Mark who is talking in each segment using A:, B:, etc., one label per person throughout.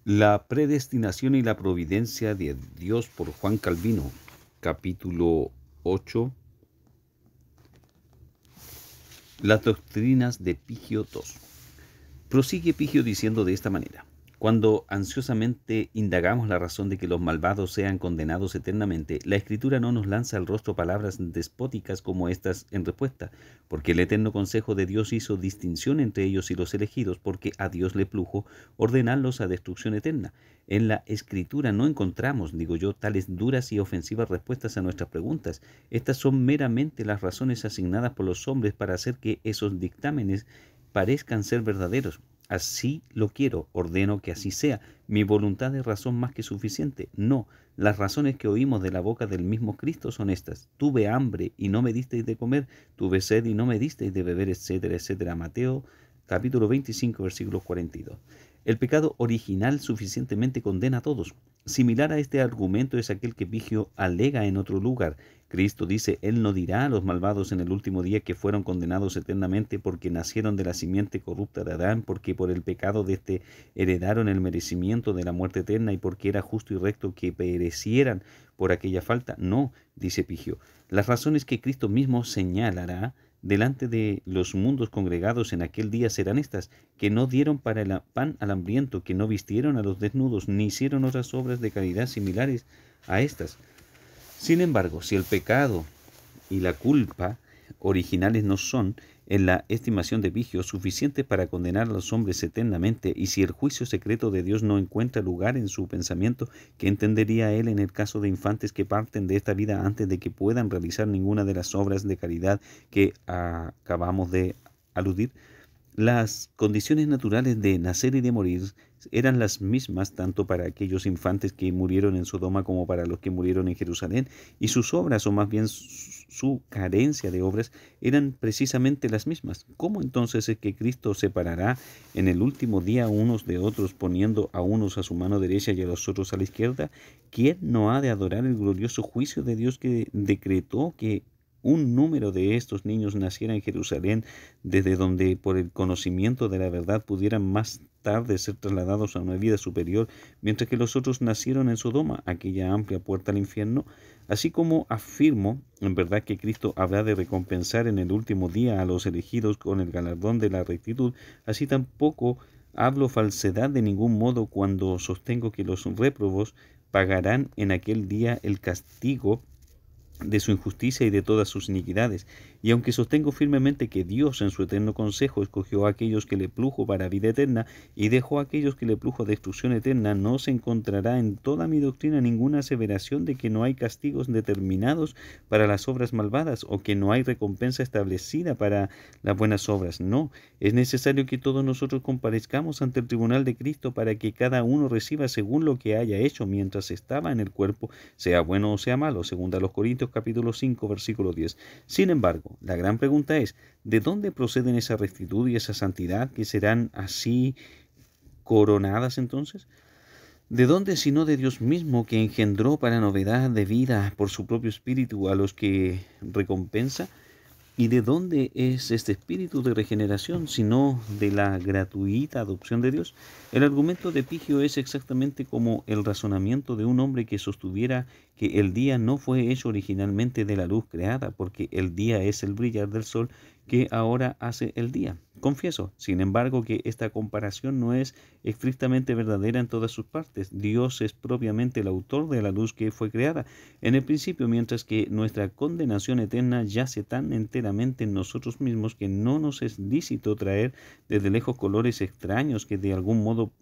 A: La predestinación y la providencia de Dios por Juan Calvino, capítulo 8. Las doctrinas de Pigio II. Prosigue Pigio diciendo de esta manera: cuando ansiosamente indagamos la razón de que los malvados sean condenados eternamente, la Escritura no nos lanza al rostro palabras despóticas como estas en respuesta, porque el eterno consejo de Dios hizo distinción entre ellos y los elegidos, porque a Dios le plujo ordenarlos a destrucción eterna. En la Escritura no encontramos, digo yo, tales duras y ofensivas respuestas a nuestras preguntas. Estas son meramente las razones asignadas por los hombres para hacer que esos dictámenes parezcan ser verdaderos. Así lo quiero, ordeno que así sea. Mi voluntad es razón más que suficiente. No, las razones que oímos de la boca del mismo Cristo son estas: tuve hambre y no me disteis de comer, tuve sed y no me disteis de beber, etcétera, etcétera. Mateo capítulo 25, versículo 42. El pecado original suficientemente condena a todos. Similar a este argumento es aquel que Pigio alega en otro lugar. Cristo dice: Él no dirá a los malvados en el último día que fueron condenados eternamente porque nacieron de la simiente corrupta de Adán, porque por el pecado de éste heredaron el merecimiento de la muerte eterna y porque era justo y recto que perecieran por aquella falta. No, dice Pigio, las razones que Cristo mismo señalará delante de los mundos congregados en aquel día serán estas: que no dieron para el pan al hambriento, que no vistieron a los desnudos, ni hicieron otras obras de caridad similares a estas. Sin embargo, si el pecado y la culpa originales no son, en la estimación de Pigio, suficientes para condenar a los hombres eternamente, y si el juicio secreto de Dios no encuentra lugar en su pensamiento, ¿qué entendería él en el caso de infantes que parten de esta vida antes de que puedan realizar ninguna de las obras de caridad que acabamos de aludir? Las condiciones naturales de nacer y de morir eran las mismas tanto para aquellos infantes que murieron en Sodoma como para los que murieron en Jerusalén, y sus obras, o más bien su carencia de obras, eran precisamente las mismas. ¿Cómo entonces es que Cristo separará en el último día unos de otros, poniendo a unos a su mano derecha y a los otros a la izquierda? ¿Quién no ha de adorar el glorioso juicio de Dios que decretó que un número de estos niños naciera en Jerusalén, desde donde por el conocimiento de la verdad pudieran más tarde ser trasladados a una vida superior, mientras que los otros nacieron en Sodoma, aquella amplia puerta al infierno? Así como afirmo en verdad que Cristo habrá de recompensar en el último día a los elegidos con el galardón de la rectitud, así tampoco hablo falsedad de ningún modo cuando sostengo que los réprobos pagarán en aquel día el castigo de su injusticia y de todas sus iniquidades. Y aunque sostengo firmemente que Dios en su eterno consejo escogió a aquellos que le plujo para vida eterna y dejó a aquellos que le plujo destrucción eterna, no se encontrará en toda mi doctrina ninguna aseveración de que no hay castigos determinados para las obras malvadas o que no hay recompensa establecida para las buenas obras. No, es necesario que todos nosotros comparezcamos ante el tribunal de Cristo para que cada uno reciba según lo que haya hecho mientras estaba en el cuerpo, sea bueno o sea malo, según a los Corintios capítulo 5, versículo 10. Sin embargo, la gran pregunta es: ¿de dónde proceden esa rectitud y esa santidad que serán así coronadas entonces? ¿De dónde sino de Dios mismo, que engendró para novedad de vida por su propio espíritu a los que recompensa? ¿Y de dónde es este espíritu de regeneración, sino de la gratuita adopción de Dios? El argumento de Pigio es exactamente como el razonamiento de un hombre que sostuviera que el día no fue hecho originalmente de la luz creada, porque el día es el brillar del sol que ahora hace el día. Confieso, sin embargo, que esta comparación no es estrictamente verdadera en todas sus partes. Dios es propiamente el autor de la luz que fue creada en el principio, mientras que nuestra condenación eterna yace tan enteramente en nosotros mismos que no nos es lícito traer desde lejos colores extraños que de algún modo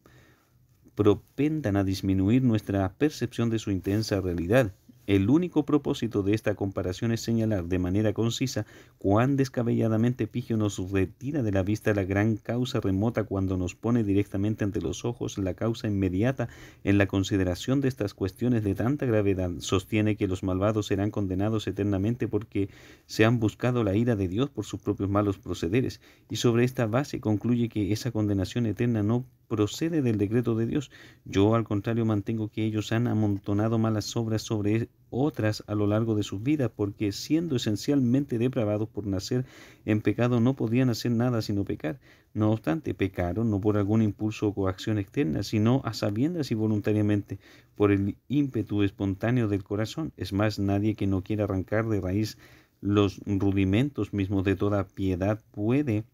A: propendan a disminuir nuestra percepción de su intensa realidad. El único propósito de esta comparación es señalar de manera concisa cuán descabelladamente Pigio nos retira de la vista la gran causa remota cuando nos pone directamente ante los ojos la causa inmediata en la consideración de estas cuestiones de tanta gravedad. Sostiene que los malvados serán condenados eternamente porque se han buscado la ira de Dios por sus propios malos procederes, y sobre esta base concluye que esa condenación eterna no procede del decreto de Dios. Yo, al contrario, mantengo que ellos han amontonado malas obras sobre otras a lo largo de sus vidas, porque siendo esencialmente depravados por nacer en pecado no podían hacer nada sino pecar. No obstante, pecaron no por algún impulso o coacción externa, sino a sabiendas y voluntariamente, por el ímpetu espontáneo del corazón. Es más, nadie que no quiera arrancar de raíz los rudimentos mismos de toda piedad puede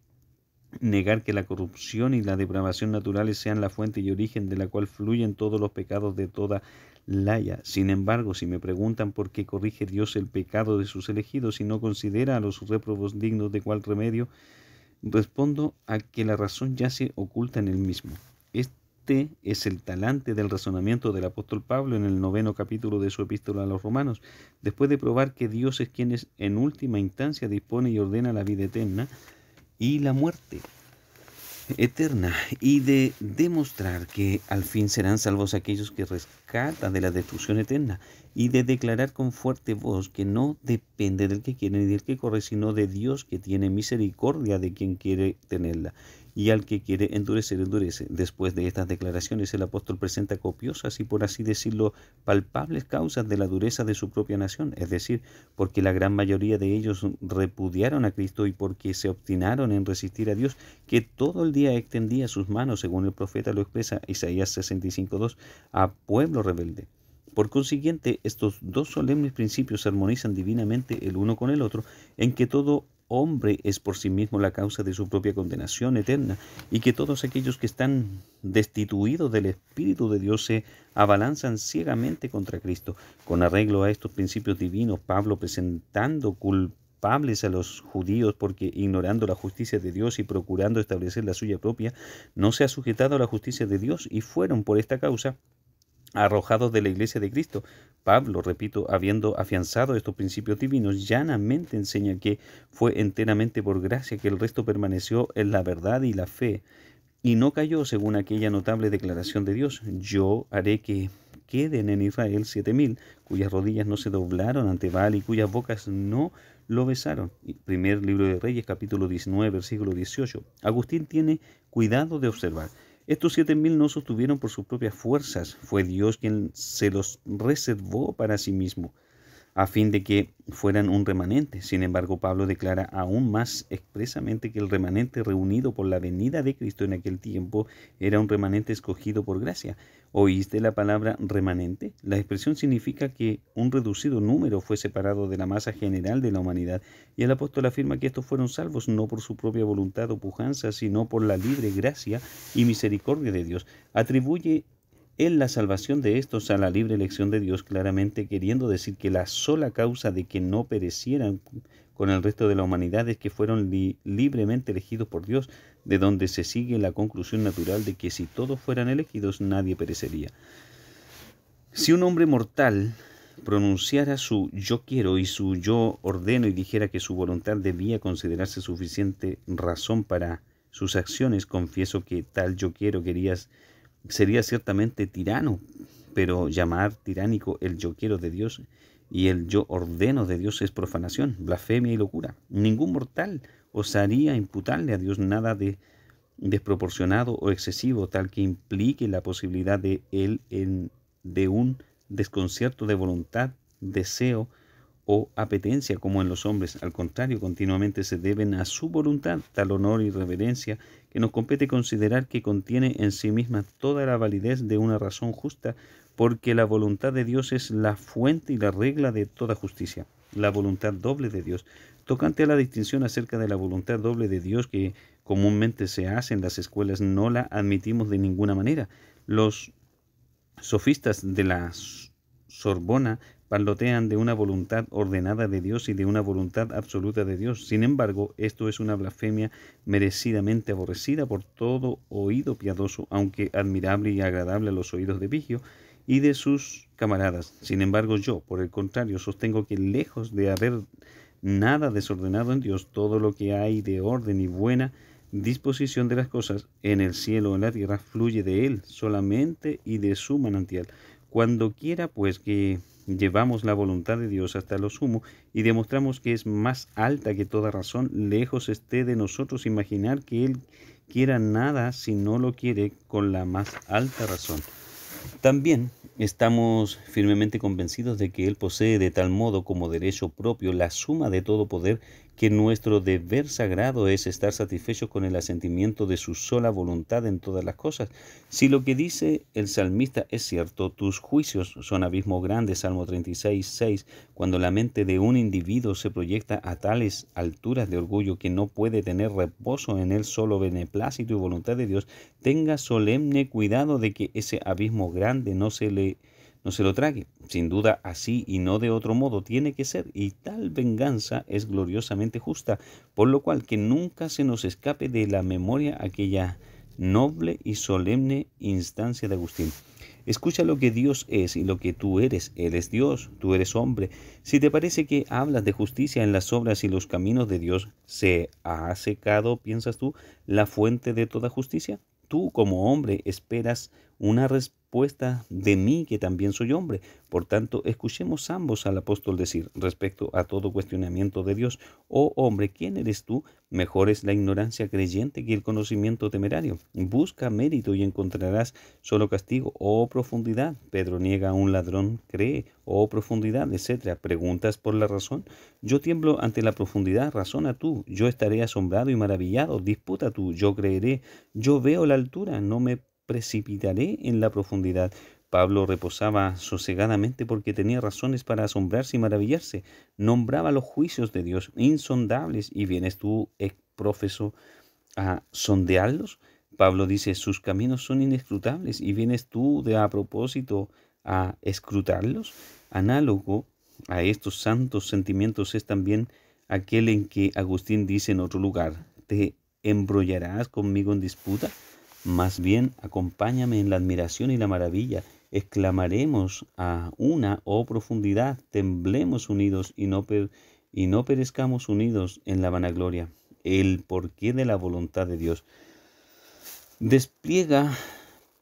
A: negar que la corrupción y la depravación naturales sean la fuente y origen de la cual fluyen todos los pecados de toda laya. Sin embargo, si me preguntan por qué corrige Dios el pecado de sus elegidos y no considera a los réprobos dignos de cuál remedio, respondo a que la razón yace oculta en él mismo. Este es el talante del razonamiento del apóstol Pablo en el 9º capítulo de su epístola a los Romanos. Después de probar que Dios es quien en última instancia dispone y ordena la vida eterna y la muerte eterna, y de demostrar que al fin serán salvos aquellos que rescatan de la destrucción eterna, y de declarar con fuerte voz que no depende del que quiere ni del que corre, sino de Dios, que tiene misericordia de quien quiere tenerla, y al que quiere endurecer, endurece. Después de estas declaraciones, el apóstol presenta copiosas y, por así decirlo, palpables causas de la dureza de su propia nación, es decir, porque la gran mayoría de ellos repudiaron a Cristo y porque se obstinaron en resistir a Dios, que todo el día extendía sus manos, según el profeta lo expresa Isaías 65:2, a pueblo rebelde. Por consiguiente, estos dos solemnes principios se armonizan divinamente el uno con el otro, en que todo hombre es por sí mismo la causa de su propia condenación eterna, y que todos aquellos que están destituidos del Espíritu de Dios se abalanzan ciegamente contra Cristo. Con arreglo a estos principios divinos, Pablo, presentando culpables a los judíos porque, ignorando la justicia de Dios y procurando establecer la suya propia, no se ha sujetado a la justicia de Dios, y fueron por esta causa arrojados de la iglesia de Cristo. Pablo, repito, habiendo afianzado estos principios divinos, llanamente enseña que fue enteramente por gracia que el resto permaneció en la verdad y la fe, y no cayó según aquella notable declaración de Dios: yo haré que queden en Israel 7,000, cuyas rodillas no se doblaron ante Baal y cuyas bocas no lo besaron. Primer libro de Reyes, capítulo 19, versículo 18. Agustín tiene cuidado de observar: estos 7,000 no sostuvieron por sus propias fuerzas, fue Dios quien se los reservó para sí mismo, a fin de que fueran un remanente. Sin embargo, Pablo declara aún más expresamente que el remanente reunido por la venida de Cristo en aquel tiempo era un remanente escogido por gracia. ¿Oíste la palabra remanente? La expresión significa que un reducido número fue separado de la masa general de la humanidad, y el apóstol afirma que estos fueron salvos no por su propia voluntad o pujanza, sino por la libre gracia y misericordia de Dios. Atribuye él la salvación de estos a la libre elección de Dios, claramente queriendo decir que la sola causa de que no perecieran con el resto de la humanidad es que fueron libremente elegidos por Dios, de donde se sigue la conclusión natural de que si todos fueran elegidos nadie perecería. Si un hombre mortal pronunciara su yo quiero y su yo ordeno y dijera que su voluntad debía considerarse suficiente razón para sus acciones, confieso que tal yo quiero sería ciertamente tirano, pero llamar tiránico el yo quiero de Dios y el yo ordeno de Dios es profanación, blasfemia y locura. Ningún mortal osaría imputarle a Dios nada de desproporcionado o excesivo, tal que implique la posibilidad de un desconcierto de voluntad, deseo o apetencia como en los hombres. Al contrario, continuamente se deben a su voluntad tal honor y reverencia que nos compete considerar que contiene en sí misma toda la validez de una razón justa, porque la voluntad de Dios es la fuente y la regla de toda justicia. La voluntad doble de Dios. Tocante a la distinción acerca de la voluntad doble de Dios que comúnmente se hace en las escuelas, no la admitimos de ninguna manera. Los sofistas de la Sorbona parlotean de una voluntad ordenada de Dios y de una voluntad absoluta de Dios. Sin embargo, esto es una blasfemia merecidamente aborrecida por todo oído piadoso, aunque admirable y agradable a los oídos de Vigio y de sus camaradas. Sin embargo, yo, por el contrario, sostengo que lejos de haber nada desordenado en Dios, todo lo que hay de orden y buena disposición de las cosas en el cielo o en la tierra fluye de Él solamente y de su manantial. Cuando quiera, pues, que llevamos la voluntad de Dios hasta lo sumo y demostramos que es más alta que toda razón, lejos esté de nosotros imaginar que Él quiera nada si no lo quiere con la más alta razón. También Estamos firmemente convencidos de que Él posee de tal modo como derecho propio la suma de todo poder, que nuestro deber sagrado es estar satisfechos con el asentimiento de su sola voluntad en todas las cosas. Si lo que dice el salmista es cierto, tus juicios son abismo grande, Salmo 36:6, cuando la mente de un individuo se proyecta a tales alturas de orgullo que no puede tener reposo en el solo beneplácito y voluntad de Dios, tenga solemne cuidado de que ese abismo grande no se lo trague. Sin duda así y no de otro modo tiene que ser, y tal venganza es gloriosamente justa, por lo cual que nunca se nos escape de la memoria aquella noble y solemne instancia de Agustín. Escucha lo que Dios es y lo que tú eres. Él es Dios, tú eres hombre. Si te parece que hablas de justicia en las obras y los caminos de Dios, ¿se ha secado, piensas tú, la fuente de toda justicia? Tú, como hombre, esperas una respuesta de mí, que también soy hombre. Por tanto, escuchemos ambos al apóstol decir, respecto a todo cuestionamiento de Dios: oh hombre, ¿quién eres tú? Mejor es la ignorancia creyente que el conocimiento temerario. Busca mérito y encontrarás solo castigo. Oh profundidad, Pedro niega a un ladrón, cree. Oh profundidad, etcétera. ¿Preguntas por la razón? Yo tiemblo ante la profundidad, razona tú. Yo estaré asombrado y maravillado, disputa tú. Yo creeré, yo veo la altura, no me precipitaré en la profundidad. Pablo reposaba sosegadamente porque tenía razones para asombrarse y maravillarse. Nombraba los juicios de Dios insondables, y vienes tú, profeso, a sondearlos. Pablo dice, sus caminos son inescrutables, y vienes tú de a propósito a escrutarlos. Análogo a estos santos sentimientos es también aquel en que Agustín dice en otro lugar, ¿te embrollarás conmigo en disputa? Más bien, acompáñame en la admiración y la maravilla. Exclamaremos a una, oh profundidad, temblemos unidos y no perezcamos unidos en la vanagloria. El porqué de la voluntad de Dios. Despliega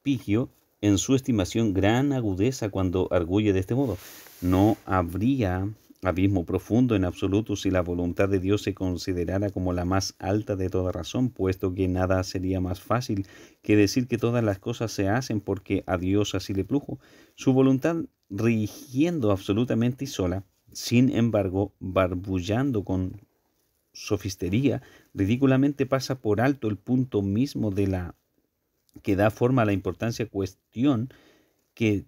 A: Pigio en su estimación gran agudeza cuando arguye de este modo. No habría abismo profundo en absoluto si la voluntad de Dios se considerara como la más alta de toda razón, puesto que nada sería más fácil que decir que todas las cosas se hacen porque a Dios así le plujo. Su voluntad rigiendo absolutamente y sola, sin embargo, barbullando con sofistería, ridículamente pasa por alto el punto mismo de la que da forma a la importancia cuestión que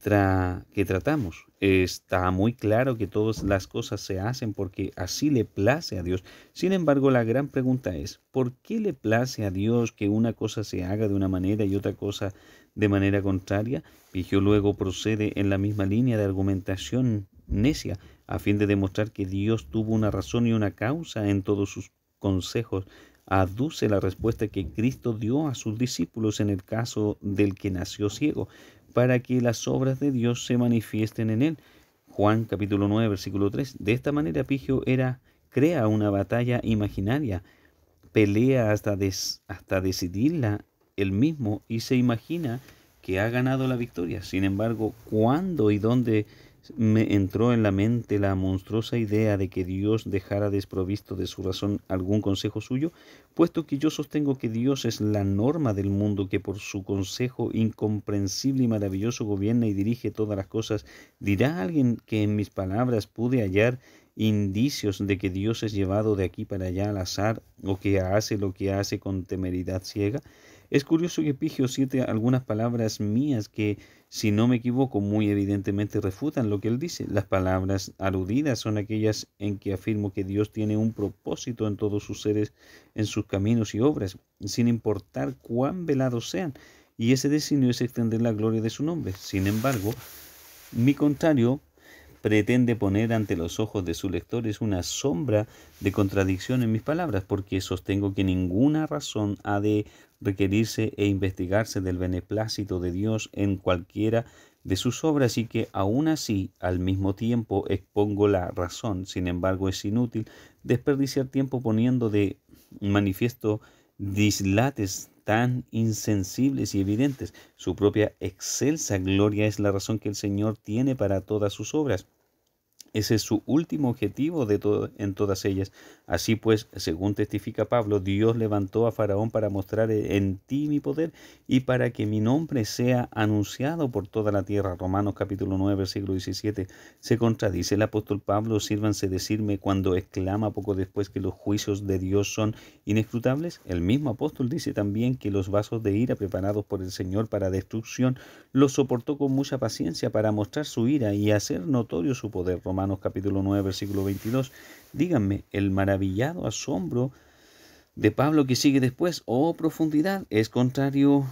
A: tratamos. Está muy claro que todas las cosas se hacen porque así le place a Dios. Sin embargo, la gran pregunta es, ¿por qué le place a Dios que una cosa se haga de una manera y otra cosa de manera contraria? Pigio luego procede en la misma línea de argumentación necia, a fin de demostrar que Dios tuvo una razón y una causa en todos sus consejos. Aduce la respuesta que Cristo dio a sus discípulos en el caso del que nació ciego, para que las obras de Dios se manifiesten en él. Juan capítulo 9, versículo 3. De esta manera Pigio crea una batalla imaginaria, pelea hasta decidirla él mismo y se imagina que ha ganado la victoria. Sin embargo, ¿cuándo y dónde me entró en la mente la monstruosa idea de que Dios dejara desprovisto de su razón algún consejo suyo? Puesto que yo sostengo que Dios es la norma del mundo, que por su consejo incomprensible y maravilloso gobierna y dirige todas las cosas, ¿dirá alguien que en mis palabras pude hallar indicios de que Dios es llevado de aquí para allá al azar, o que hace lo que hace con temeridad ciega? Es curioso que Pigio cite algunas palabras mías que, si no me equivoco, muy evidentemente refutan lo que él dice. Las palabras aludidas son aquellas en que afirmo que Dios tiene un propósito en todos sus seres, en sus caminos y obras, sin importar cuán velados sean, y ese designio es extender la gloria de su nombre. Sin embargo, mi contrario pretende poner ante los ojos de sus lectores una sombra de contradicción en mis palabras, porque sostengo que ninguna razón ha de requerirse e investigarse del beneplácito de Dios en cualquiera de sus obras, y que aún así al mismo tiempo expongo la razón. Sin embargo, es inútil desperdiciar tiempo poniendo de manifiesto dislates tan insensibles y evidentes. Su propia excelsa gloria es la razón que el Señor tiene para todas sus obras. Ese es su último objetivo en todas ellas. Así pues, según testifica Pablo, Dios levantó a Faraón para mostrar en ti mi poder y para que mi nombre sea anunciado por toda la tierra. Romanos capítulo 9, versículo 17. Se contradice el apóstol Pablo, sírvanse decirme, cuando exclama poco después que los juicios de Dios son inescrutables. El mismo apóstol dice también que los vasos de ira preparados por el Señor para destrucción los soportó con mucha paciencia para mostrar su ira y hacer notorio su poder. Romanos capítulo 9, versículo 22. Díganme, el maravillado asombro de Pablo que sigue después, profundidad, es contrario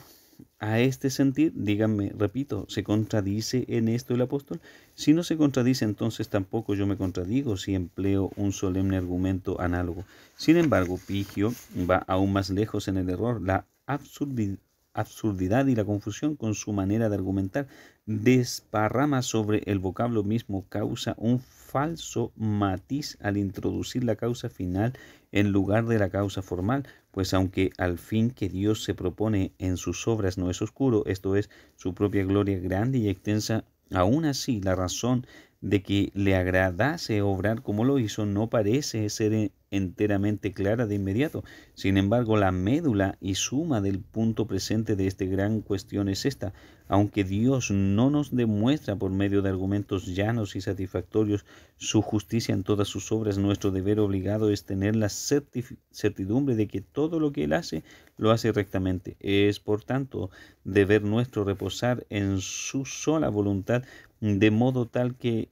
A: a este sentir. Díganme, repito, ¿se contradice en esto el apóstol? Si no se contradice, entonces tampoco yo me contradigo si empleo un solemne argumento análogo. Sin embargo, Pigio va aún más lejos en el error. La absurdidad y la confusión con su manera de argumentar desparrama sobre el vocablo mismo, causa un falso matiz al introducir la causa final en lugar de la causa formal, pues aunque al fin que Dios se propone en sus obras no es oscuro, esto es, su propia gloria grande y extensa, aún así la razón de que le agradase obrar como lo hizo no parece ser enteramente clara de inmediato. Sin embargo, la médula y suma del punto presente de esta gran cuestión es esta: aunque Dios no nos demuestra por medio de argumentos llanos y satisfactorios su justicia en todas sus obras, nuestro deber obligado es tener la certidumbre de que todo lo que Él hace, lo hace rectamente. Es, por tanto, deber nuestro reposar en su sola voluntad, de modo tal que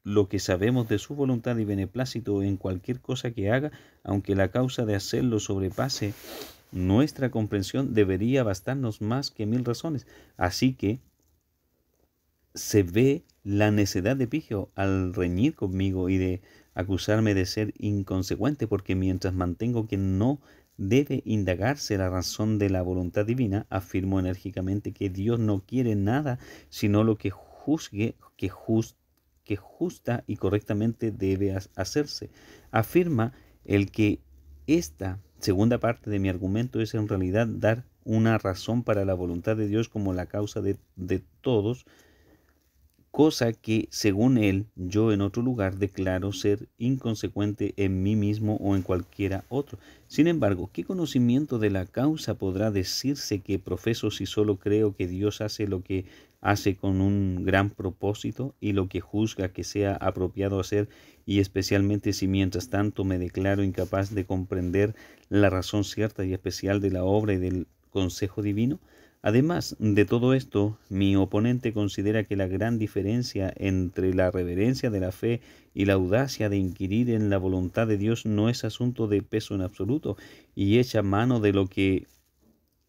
A: lo que sabemos de su voluntad y beneplácito en cualquier cosa que haga, aunque la causa de hacerlo sobrepase nuestra comprensión, debería bastarnos más que 1000 razones. Así que se ve la necedad de Pigio al reñir conmigo y de acusarme de ser inconsecuente, porque mientras mantengo que no debe indagarse la razón de la voluntad divina, afirmo enérgicamente que Dios no quiere nada sino lo que que justa y correctamente debe hacerse. Afirma el que esta segunda parte de mi argumento es en realidad dar una razón para la voluntad de Dios como la causa de todos, cosa que, según él, yo en otro lugar declaro ser inconsecuente en mí mismo o en cualquiera otro. Sin embargo, ¿qué conocimiento de la causa podrá decirse que profeso si solo creo que Dios hace lo que hace con un gran propósito y lo que juzga que sea apropiado hacer, y especialmente si mientras tanto me declaro incapaz de comprender la razón cierta y especial de la obra y del consejo divino? Además de todo esto, mi oponente considera que la gran diferencia entre la reverencia de la fe y la audacia de inquirir en la voluntad de Dios no es asunto de peso en absoluto, y echa mano de lo que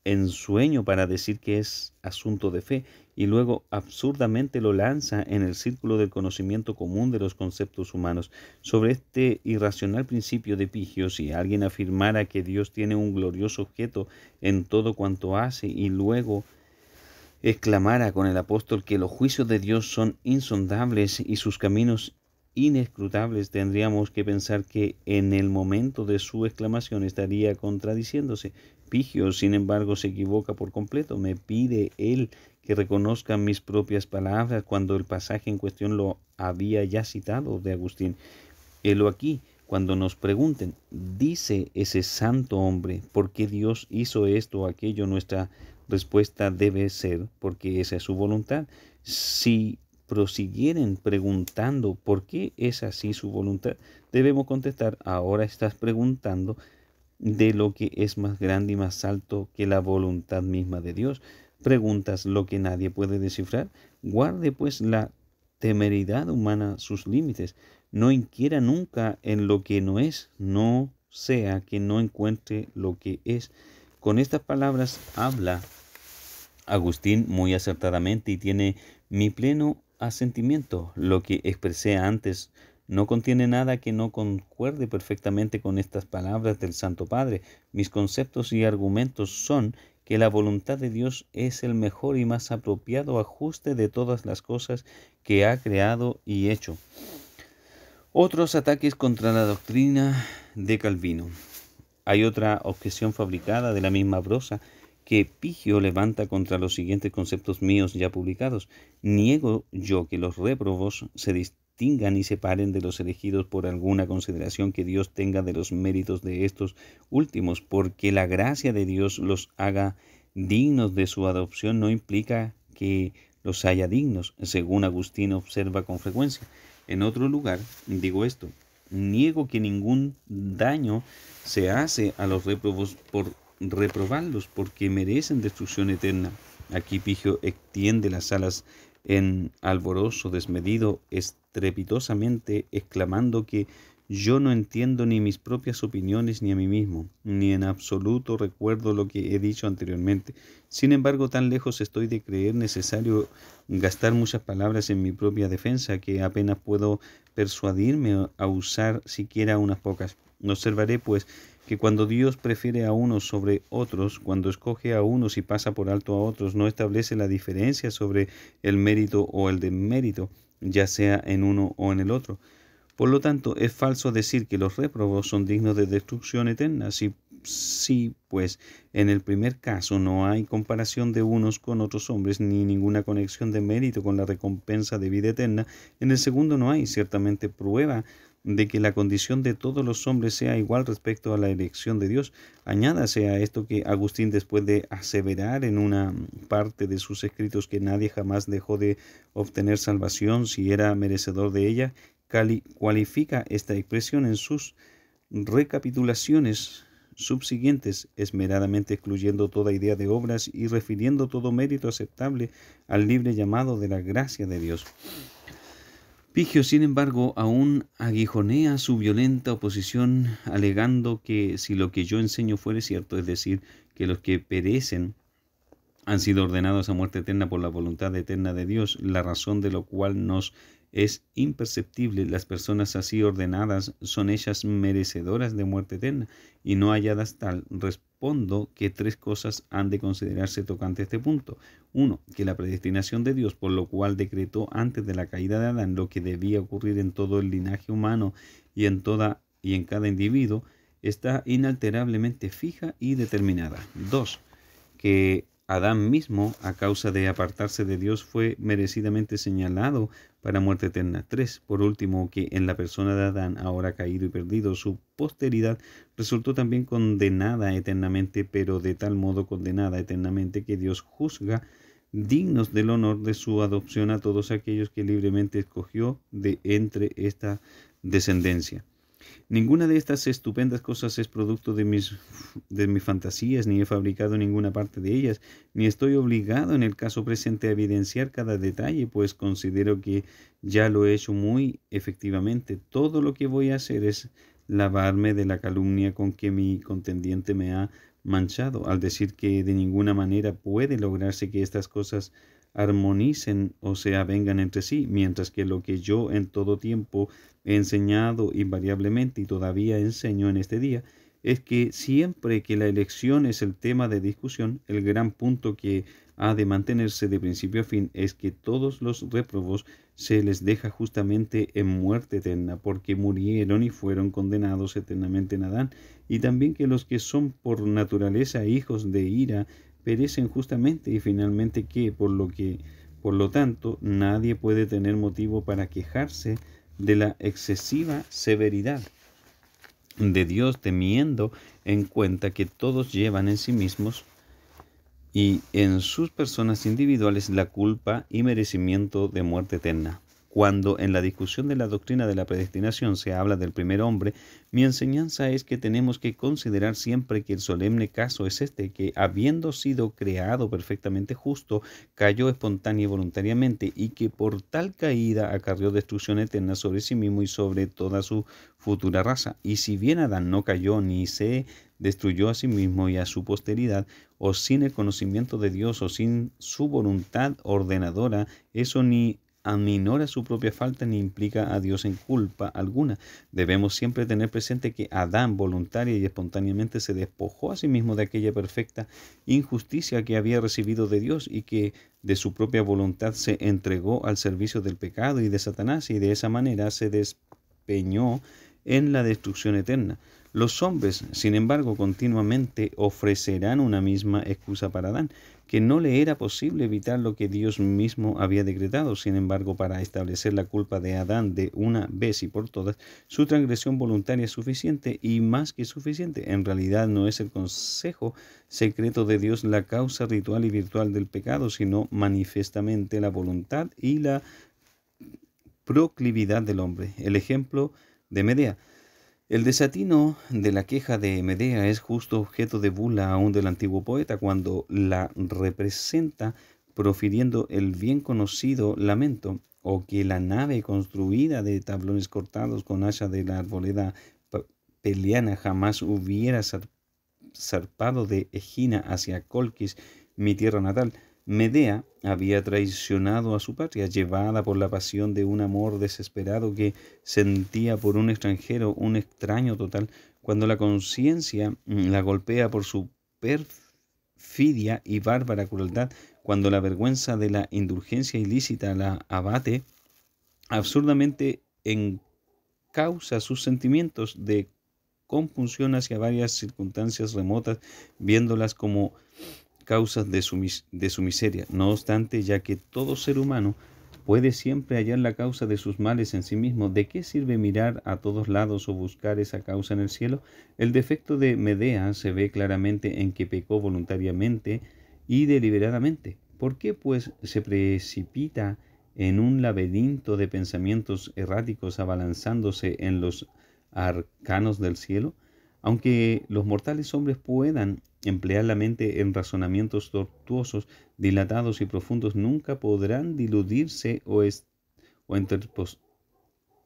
A: ensueño para decir que es asunto de fe, y luego absurdamente lo lanza en el círculo del conocimiento común de los conceptos humanos. Sobre este irracional principio de Pigio, si alguien afirmara que Dios tiene un glorioso objeto en todo cuanto hace y luego exclamara con el apóstol que los juicios de Dios son insondables y sus caminos inescrutables, tendríamos que pensar que en el momento de su exclamación estaría contradiciéndose. Pigio, sin embargo, se equivoca por completo. Me pide él que reconozca mis propias palabras cuando el pasaje en cuestión lo había ya citado de Agustín. Helo aquí. Cuando nos pregunten, dice ese santo hombre, ¿por qué Dios hizo esto o aquello? Nuestra respuesta debe ser, porque esa es su voluntad. Si prosiguieren preguntando por qué es así su voluntad, debemos contestar: ahora estás preguntando de lo que es más grande y más alto que la voluntad misma de Dios. Preguntas lo que nadie puede descifrar. Guarde pues la temeridad humana sus límites. No inquiera nunca en lo que no es, no sea que no encuentre lo que es. Con estas palabras habla Agustín muy acertadamente y tiene mi pleno asentimiento. Lo que expresé antes no contiene nada que no concuerde perfectamente con estas palabras del Santo Padre. Mis conceptos y argumentos son que la voluntad de Dios es el mejor y más apropiado ajuste de todas las cosas que ha creado y hecho. Otros ataques contra la doctrina de Calvino. Hay otra objeción fabricada de la misma brosa que Pigio levanta contra los siguientes conceptos míos ya publicados. Niego yo que los réprobos se distingan y separen de los elegidos por alguna consideración que Dios tenga de los méritos de estos últimos, porque la gracia de Dios los haga dignos de su adopción no implica que los haya dignos, según Agustín observa con frecuencia. En otro lugar, digo esto: niego que ningún daño se hace a los réprobos por reprobarlos, porque merecen destrucción eterna. Aquí Pigio extiende las alas en alborozo desmedido, estrepitosamente exclamando que yo no entiendo ni mis propias opiniones ni a mí mismo, ni en absoluto recuerdo lo que he dicho anteriormente. Sin embargo, tan lejos estoy de creer necesario gastar muchas palabras en mi propia defensa, que apenas puedo persuadirme a usar siquiera unas pocas. Observaré, pues, que cuando Dios prefiere a unos sobre otros, cuando escoge a unos y pasa por alto a otros, no establece la diferencia sobre el mérito o el demérito, ya sea en uno o en el otro. Por lo tanto, es falso decir que los réprobos son dignos de destrucción eterna. Si, pues, en el primer caso no hay comparación de unos con otros hombres, ni ninguna conexión de mérito con la recompensa de vida eterna, en el segundo no hay ciertamente prueba de que la condición de todos los hombres sea igual respecto a la elección de Dios. Añádase a esto que Agustín, después de aseverar en una parte de sus escritos que nadie jamás dejó de obtener salvación si era merecedor de ella, cualifica esta expresión en sus recapitulaciones subsiguientes, esmeradamente excluyendo toda idea de obras y refiriendo todo mérito aceptable al libre llamado de la gracia de Dios. Pigio, sin embargo, aún aguijonea su violenta oposición, alegando que si lo que yo enseño fuere cierto, es decir, que los que perecen han sido ordenados a muerte eterna por la voluntad eterna de Dios, la razón de lo cual nos es imperceptible, las personas así ordenadas son ellas merecedoras de muerte eterna, y no halladas tal, respondo que tres cosas han de considerarse tocante a este punto. 1. Que la predestinación de Dios, por lo cual decretó antes de la caída de Adán lo que debía ocurrir en todo el linaje humano y en cada individuo, está inalterablemente fija y determinada. 2. Que Adán mismo, a causa de apartarse de Dios, fue merecidamente señalado para muerte eterna. 3. Por último, que en la persona de Adán, ahora caído y perdido, su posteridad resultó también condenada eternamente, pero de tal modo condenada eternamente que Dios juzga dignos del honor de su adopción a todos aquellos que libremente escogió de entre esta descendencia. Ninguna de estas estupendas cosas es producto de mis fantasías, ni he fabricado ninguna parte de ellas, ni estoy obligado en el caso presente a evidenciar cada detalle, pues considero que ya lo he hecho muy efectivamente. Todo lo que voy a hacer es lavarme de la calumnia con que mi contendiente me ha manchado, al decir que de ninguna manera puede lograrse que estas cosas armonicen o se avengan entre sí, mientras que lo que yo en todo tiempo he enseñado invariablemente y todavía enseño en este día, es que siempre que la elección es el tema de discusión, el gran punto que ha de mantenerse de principio a fin es que todos los réprobos se les deja justamente en muerte eterna, porque murieron y fueron condenados eternamente en Adán, y también que los que son por naturaleza hijos de ira perecen justamente, y finalmente que por lo tanto nadie puede tener motivo para quejarse de la excesiva severidad de Dios, teniendo en cuenta que todos llevan en sí mismos y en sus personas individuales la culpa y merecimiento de muerte eterna. Cuando en la discusión de la doctrina de la predestinación se habla del primer hombre, mi enseñanza es que tenemos que considerar siempre que el solemne caso es este, que habiendo sido creado perfectamente justo, cayó espontánea y voluntariamente, y que por tal caída acarreó destrucción eterna sobre sí mismo y sobre toda su futura raza. Y si bien Adán no cayó ni se destruyó a sí mismo y a su posteridad, o sin el conocimiento de Dios o sin su voluntad ordenadora, eso ni aminora su propia falta ni implica a Dios en culpa alguna. Debemos siempre tener presente que Adán voluntaria y espontáneamente se despojó a sí mismo de aquella perfecta injusticia que había recibido de Dios, y que de su propia voluntad se entregó al servicio del pecado y de Satanás, y de esa manera se despeñó en la destrucción eterna. Los hombres, sin embargo, continuamente ofrecerán una misma excusa para Adán, que no le era posible evitar lo que Dios mismo había decretado. Sin embargo, para establecer la culpa de Adán de una vez y por todas, su transgresión voluntaria es suficiente y más que suficiente. En realidad no es el consejo secreto de Dios la causa ritual y virtual del pecado, sino manifiestamente la voluntad y la proclividad del hombre. El ejemplo de Medea. El desatino de la queja de Medea es justo objeto de burla aún del antiguo poeta cuando la representa profiriendo el bien conocido lamento, o que la nave construida de tablones cortados con asha de la arboleda peliana jamás hubiera zarpado de Egina hacia Colquis, mi tierra natal. Medea había traicionado a su patria, llevada por la pasión de un amor desesperado que sentía por un extranjero, un extraño total. Cuando la conciencia la golpea por su perfidia y bárbara crueldad, cuando la vergüenza de la indulgencia ilícita la abate, absurdamente encausa sus sentimientos de compunción hacia varias circunstancias remotas, viéndolas como causas de su miseria. No obstante, ya que todo ser humano puede siempre hallar la causa de sus males en sí mismo, ¿de qué sirve mirar a todos lados o buscar esa causa en el cielo? El defecto de Medea se ve claramente en que pecó voluntariamente y deliberadamente. ¿Por qué, pues, se precipita en un laberinto de pensamientos erráticos abalanzándose en los arcanos del cielo? Aunque los mortales hombres puedan emplear la mente en razonamientos tortuosos, dilatados y profundos, nunca podrán diluirse o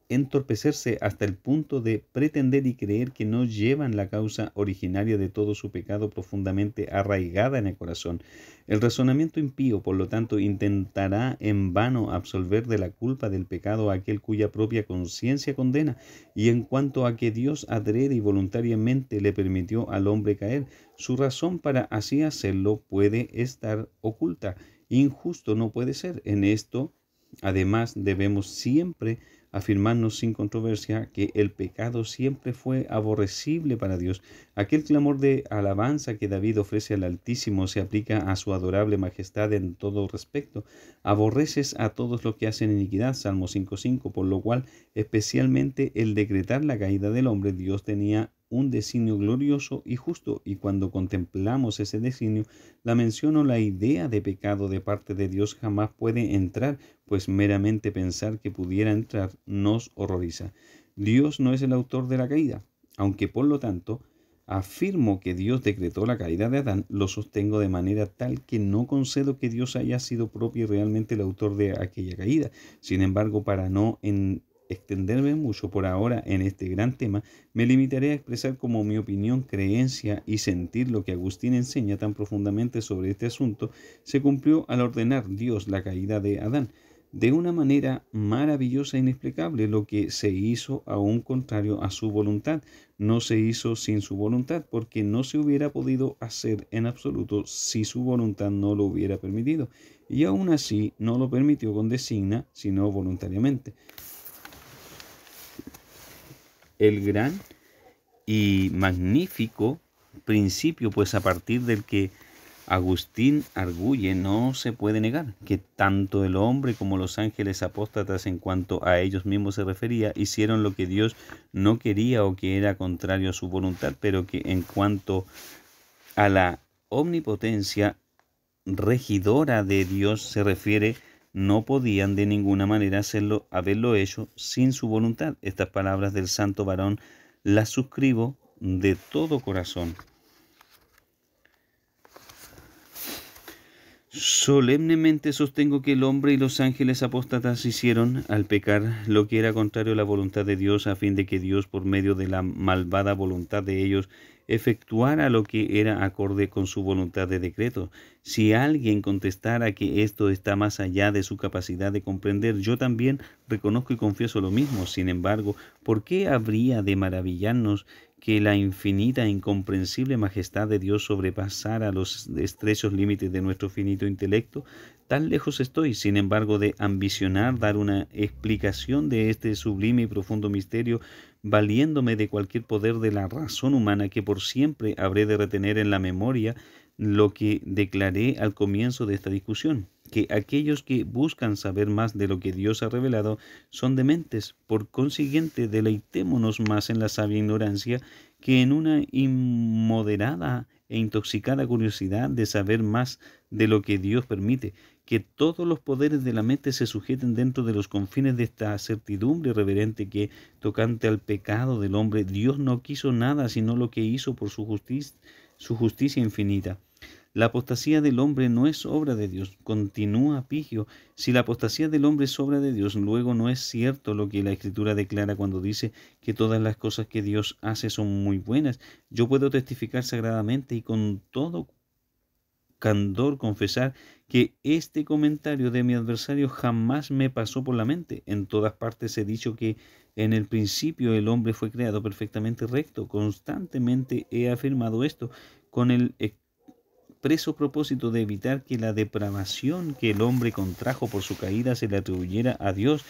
A: entorpecerse hasta el punto de pretender y creer que no llevan la causa originaria de todo su pecado profundamente arraigada en el corazón. El razonamiento impío, por lo tanto, intentará en vano absolver de la culpa del pecado a aquel cuya propia conciencia condena, y en cuanto a que Dios adrede y voluntariamente le permitió al hombre caer, su razón para así hacerlo puede estar oculta. Injusto no puede ser. En esto, además, debemos siempre afirmarnos sin controversia que el pecado siempre fue aborrecible para Dios. Aquel clamor de alabanza que David ofrece al Altísimo se aplica a su adorable majestad en todo respecto. Aborreces a todos los que hacen iniquidad, Salmo 5:5, por lo cual, especialmente el decretar la caída del hombre, Dios tenía un designio glorioso y justo, y cuando contemplamos ese designio, la mención o la idea de pecado de parte de Dios jamás puede entrar, pues meramente pensar que pudiera entrar nos horroriza. Dios no es el autor de la caída, aunque por lo tanto afirmo que Dios decretó la caída de Adán, lo sostengo de manera tal que no concedo que Dios haya sido propio y realmente el autor de aquella caída. Sin embargo, para no extenderme mucho por ahora en este gran tema, me limitaré a expresar como mi opinión, creencia y sentir lo que Agustín enseña tan profundamente sobre este asunto se cumplió al ordenar Dios la caída de Adán. De una manera maravillosa e inexplicable, lo que se hizo aún contrario a su voluntad, no se hizo sin su voluntad, porque no se hubiera podido hacer en absoluto si su voluntad no lo hubiera permitido, y aún así no lo permitió con designia, sino voluntariamente. El gran y magnífico principio, pues a partir del que Agustín arguye, no se puede negar que tanto el hombre como los ángeles apóstatas, en cuanto a ellos mismos se refería, hicieron lo que Dios no quería o que era contrario a su voluntad, pero que en cuanto a la omnipotencia regidora de Dios se refiere, no podían de ninguna manera haberlo hecho sin su voluntad. Estas palabras del santo varón las suscribo de todo corazón. Solemnemente sostengo que el hombre y los ángeles apóstatas hicieron, al pecar, lo que era contrario a la voluntad de Dios, a fin de que Dios, por medio de la malvada voluntad de ellos, efectuara lo que era acorde con su voluntad de decreto. Si alguien contestara que esto está más allá de su capacidad de comprender, yo también reconozco y confieso lo mismo. Sin embargo, ¿por qué habría de maravillarnos que la infinita e incomprensible majestad de Dios sobrepasara los estrechos límites de nuestro finito intelecto? Tan lejos estoy, sin embargo, de ambicionar dar una explicación de este sublime y profundo misterio, valiéndome de cualquier poder de la razón humana, que por siempre habré de retener en la memoria lo que declaré al comienzo de esta discusión, que aquellos que buscan saber más de lo que Dios ha revelado son dementes. Por consiguiente, deleitémonos más en la sabia ignorancia que en una inmoderada e intoxicada curiosidad de saber más de lo que Dios permite, que todos los poderes de la mente se sujeten dentro de los confines de esta certidumbre reverente que, tocante al pecado del hombre, Dios no quiso nada sino lo que hizo por su justicia infinita. La apostasía del hombre no es obra de Dios. Continúa Pigio. Si la apostasía del hombre es obra de Dios, luego no es cierto lo que la Escritura declara cuando dice que todas las cosas que Dios hace son muy buenas. Yo puedo testificar sagradamente y con todo candor confesar que este comentario de mi adversario jamás me pasó por la mente. En todas partes he dicho que en el principio el hombre fue creado perfectamente recto. Constantemente he afirmado esto con el expreso propósito de evitar que la depravación que el hombre contrajo por su caída se le atribuyera a Dios.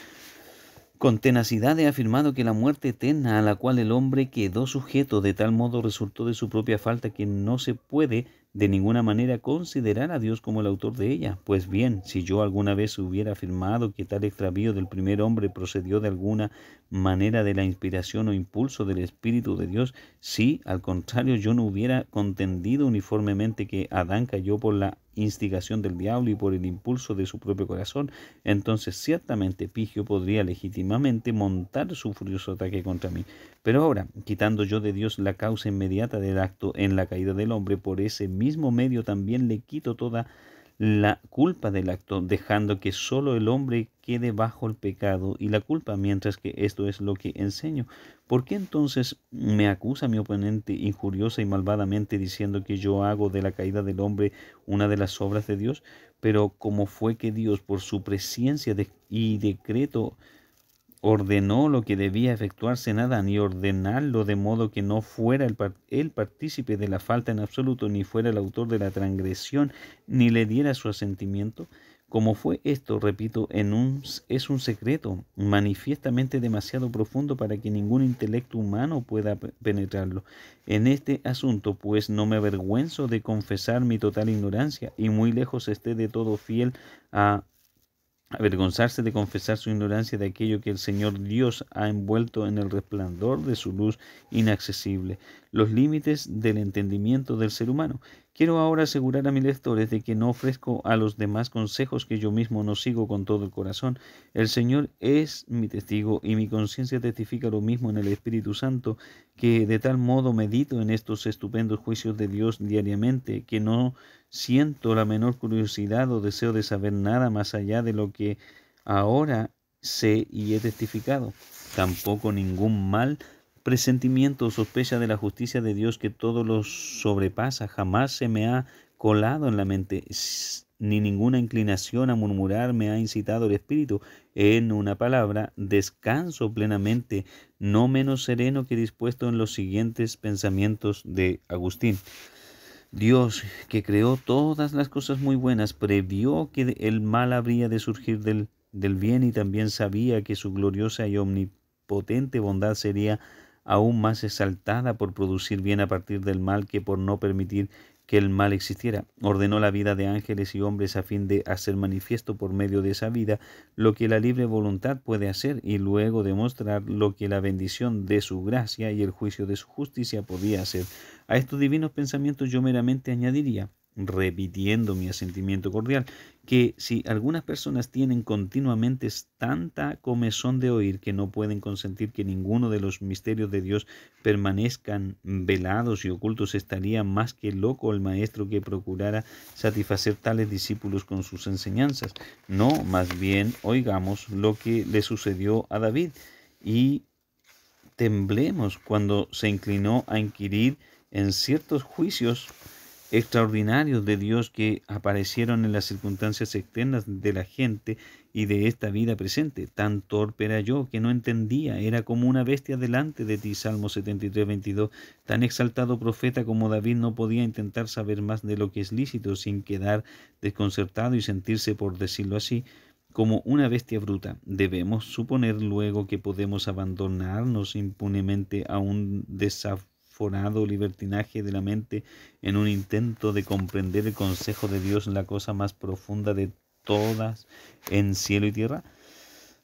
A: Con tenacidad he afirmado que la muerte eterna a la cual el hombre quedó sujeto de tal modo resultó de su propia falta que no se puede de ninguna manera considerar a Dios como el autor de ella. Pues bien, si yo alguna vez hubiera afirmado que tal extravío del primer hombre procedió de alguna manera de la inspiración o impulso del Espíritu de Dios, si, al contrario, yo no hubiera contendido uniformemente que Adán cayó por la instigación del diablo y por el impulso de su propio corazón, entonces ciertamente Pigio podría legítimamente montar su furioso ataque contra mí. Pero ahora, quitando yo de Dios la causa inmediata del acto en la caída del hombre, por ese mismo medio también le quito toda la culpa del acto, dejando que solo el hombre quede bajo el pecado y la culpa, mientras que esto es lo que enseño. ¿Por qué entonces me acusa mi oponente injuriosa y malvadamente diciendo que yo hago de la caída del hombre una de las obras de Dios? Pero ¿cómo fue que Dios, por su presciencia y decreto, ordenó lo que debía efectuarse en Adán y ordenarlo de modo que no fuera el partícipe de la falta en absoluto, ni fuera el autor de la transgresión, ni le diera su asentimiento? Como fue esto, repito, es un secreto manifiestamente demasiado profundo para que ningún intelecto humano pueda penetrarlo. En este asunto, pues, no me avergüenzo de confesar mi total ignorancia, y muy lejos esté de todo fiel a avergonzarse de confesar su ignorancia de aquello que el Señor Dios ha envuelto en el resplandor de su luz inaccesible, los límites del entendimiento del ser humano. Quiero ahora asegurar a mis lectores de que no ofrezco a los demás consejos que yo mismo no sigo con todo el corazón. El Señor es mi testigo y mi conciencia testifica lo mismo en el Espíritu Santo, que de tal modo medito en estos estupendos juicios de Dios diariamente, que no siento la menor curiosidad o deseo de saber nada más allá de lo que ahora sé y he testificado. Tampoco ningún mal presentimiento o sospecha de la justicia de Dios que todo lo sobrepasa jamás se me ha colado en la mente, ni ninguna inclinación a murmurar me ha incitado el espíritu. En una palabra, descanso plenamente, no menos sereno que dispuesto en los siguientes pensamientos de Agustín. Dios, que creó todas las cosas muy buenas, previó que el mal habría de surgir del bien, y también sabía que su gloriosa y omnipotente bondad sería aún más exaltada por producir bien a partir del mal que por no permitir que el mal existiera. Ordenó la vida de ángeles y hombres a fin de hacer manifiesto por medio de esa vida lo que la libre voluntad puede hacer, y luego demostrar lo que la bendición de su gracia y el juicio de su justicia podía hacer. A estos divinos pensamientos yo meramente añadiría, repitiendo mi asentimiento cordial, que si algunas personas tienen continuamente tanta comezón de oír que no pueden consentir que ninguno de los misterios de Dios permanezcan velados y ocultos, estaría más que loco el maestro que procurara satisfacer tales discípulos con sus enseñanzas. No, más bien oigamos lo que le sucedió a David y temblemos cuando se inclinó a inquirir en ciertos juicios extraordinarios de Dios que aparecieron en las circunstancias externas de la gente y de esta vida presente. Tan torpe era yo que no entendía, era como una bestia delante de ti. Salmo 73:22. Tan exaltado profeta como David no podía intentar saber más de lo que es lícito sin quedar desconcertado y sentirse, por decirlo así, como una bestia bruta. Debemos suponer luego que podemos abandonarnos impunemente a un desaforado libertinaje de la mente en un intento de comprender el consejo de Dios, la cosa más profunda de todas en cielo y tierra.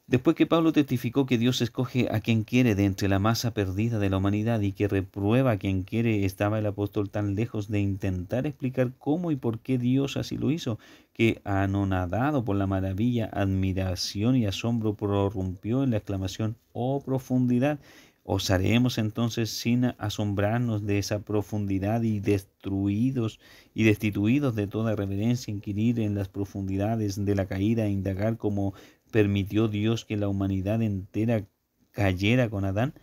A: Después que Pablo testificó que Dios escoge a quien quiere de entre la masa perdida de la humanidad y que reprueba a quien quiere, estaba el apóstol tan lejos de intentar explicar cómo y por qué Dios así lo hizo, que, anonadado por la maravilla, admiración y asombro, prorrumpió en la exclamación: ¡Oh profundidad! ¿Osaremos entonces, sin asombrarnos de esa profundidad y destruidos y destituidos de toda reverencia, inquirir en las profundidades de la caída e indagar cómo permitió Dios que la humanidad entera cayera con Adán?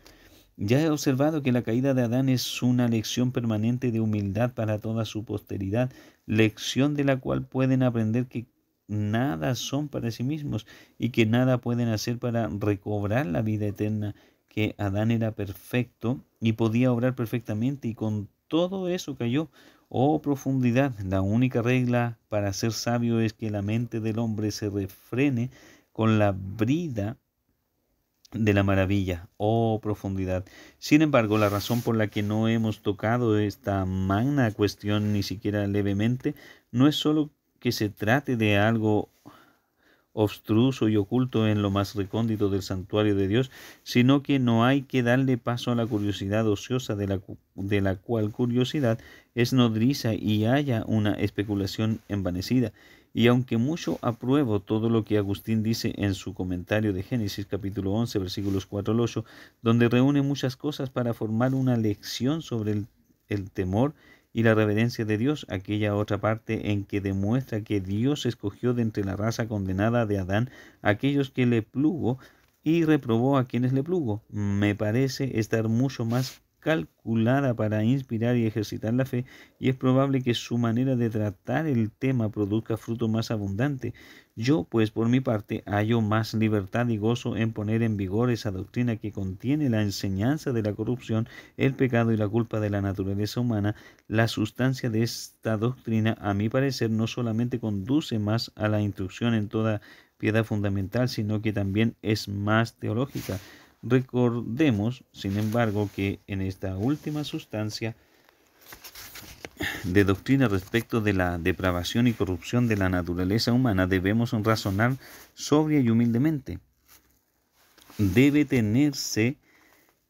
A: Ya he observado que la caída de Adán es una lección permanente de humildad para toda su posteridad, lección de la cual pueden aprender que nada son para sí mismos y que nada pueden hacer para recobrar la vida eterna, que Adán era perfecto y podía obrar perfectamente y con todo eso cayó. Oh profundidad, la única regla para ser sabio es que la mente del hombre se refrene con la brida de la maravilla. Oh profundidad. Sin embargo, la razón por la que no hemos tocado esta magna cuestión ni siquiera levemente no es sólo que se trate de algo obstruso y oculto en lo más recóndito del santuario de Dios, sino que no hay que darle paso a la curiosidad ociosa de la cual curiosidad es nodriza y haya una especulación envanecida. Y aunque mucho apruebo todo lo que Agustín dice en su comentario de Génesis capítulo 11 versículos 4 al 8, donde reúne muchas cosas para formar una lección sobre el temor y la reverencia de Dios, aquella otra parte en que demuestra que Dios escogió de entre la raza condenada de Adán a aquellos que le plugo y reprobó a quienes le plugo, me parece estar mucho más calculada para inspirar y ejercitar la fe, y es probable que su manera de tratar el tema produzca fruto más abundante. Yo, pues, por mi parte, hallo más libertad y gozo en poner en vigor esa doctrina que contiene la enseñanza de la corrupción, el pecado y la culpa de la naturaleza humana. La sustancia de esta doctrina, a mi parecer, no solamente conduce más a la instrucción en toda piedad fundamental, sino que también es más teológica. Recordemos, sin embargo, que en esta última sustancia de doctrina respecto de la depravación y corrupción de la naturaleza humana debemos razonar sobria y humildemente. Debe tenerse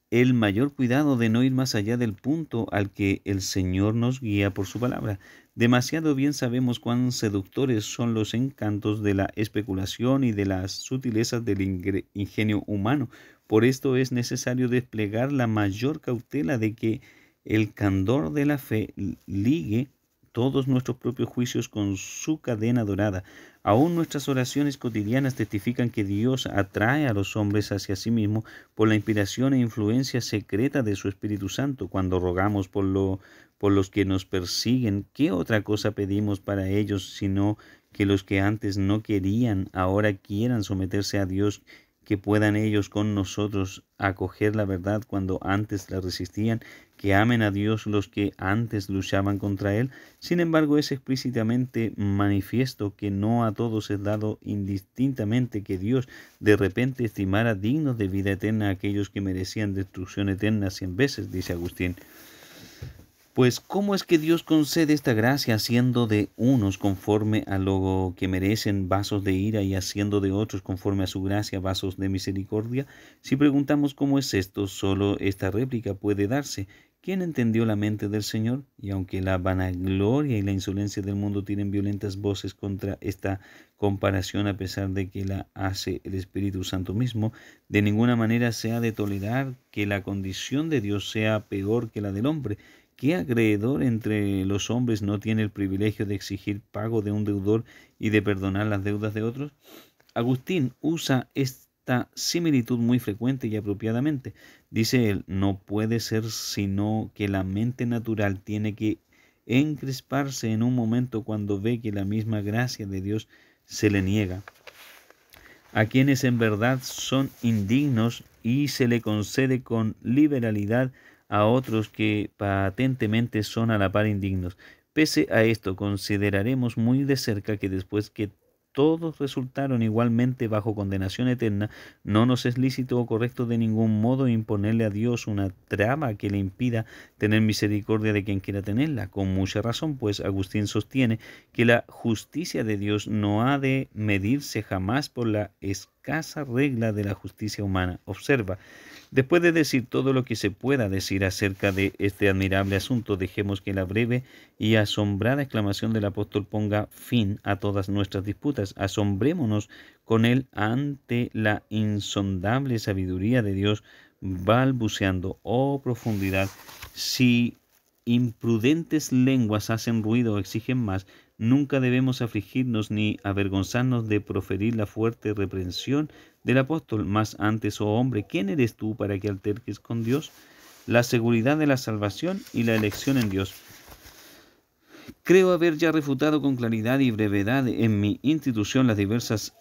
A: el mayor cuidado de no ir más allá del punto al que el Señor nos guía por su palabra. Demasiado bien sabemos cuán seductores son los encantos de la especulación y de las sutilezas del ingenio humano. Por esto es necesario desplegar la mayor cautela de que el candor de la fe ligue todos nuestros propios juicios con su cadena dorada. Aún nuestras oraciones cotidianas testifican que Dios atrae a los hombres hacia sí mismo por la inspiración e influencia secreta de su Espíritu Santo. Cuando rogamos por los que nos persiguen, ¿qué otra cosa pedimos para ellos sino que los que antes no querían, ahora quieran someterse a Dios, que puedan ellos con nosotros acoger la verdad cuando antes la resistían, que amen a Dios los que antes luchaban contra Él? Sin embargo, es explícitamente manifiesto que no a todos es dado indistintamente que Dios de repente estimara dignos de vida eterna a aquellos que merecían destrucción eterna 100 veces, dice Agustín. Pues, ¿cómo es que Dios concede esta gracia, haciendo de unos conforme a lo que merecen vasos de ira y haciendo de otros conforme a su gracia vasos de misericordia? Si preguntamos cómo es esto, solo esta réplica puede darse: ¿quién entendió la mente del Señor? Y aunque la vanagloria y la insolencia del mundo tienen violentas voces contra esta comparación, a pesar de que la hace el Espíritu Santo mismo, de ninguna manera se ha de tolerar que la condición de Dios sea peor que la del hombre. ¿Qué acreedor entre los hombres no tiene el privilegio de exigir pago de un deudor y de perdonar las deudas de otros? Agustín usa esta similitud muy frecuente y apropiadamente. Dice él: no puede ser sino que la mente natural tiene que encresparse en un momento cuando ve que la misma gracia de Dios se le niega a quienes en verdad son indignos y se le concede con liberalidad a otros que patentemente son a la par indignos. Pese a esto, consideraremos muy de cerca que después que todos resultaron igualmente bajo condenación eterna, no nos es lícito o correcto de ningún modo imponerle a Dios una traba que le impida tener misericordia de quien quiera tenerla. Con mucha razón, pues Agustín sostiene que la justicia de Dios no ha de medirse jamás por la escasa regla de la justicia humana. Observa, después de decir todo lo que se pueda decir acerca de este admirable asunto, dejemos que la breve y asombrada exclamación del apóstol ponga fin a todas nuestras disputas. Asombrémonos con él ante la insondable sabiduría de Dios, balbuceando, oh profundidad, si imprudentes lenguas hacen ruido o exigen más, nunca debemos afligirnos ni avergonzarnos de proferir la fuerte reprensión del apóstol. Más antes, oh hombre, ¿quién eres tú para que alterques con Dios? La seguridad de la salvación y la elección en Dios. Creo haber ya refutado con claridad y brevedad en mi institución las diversas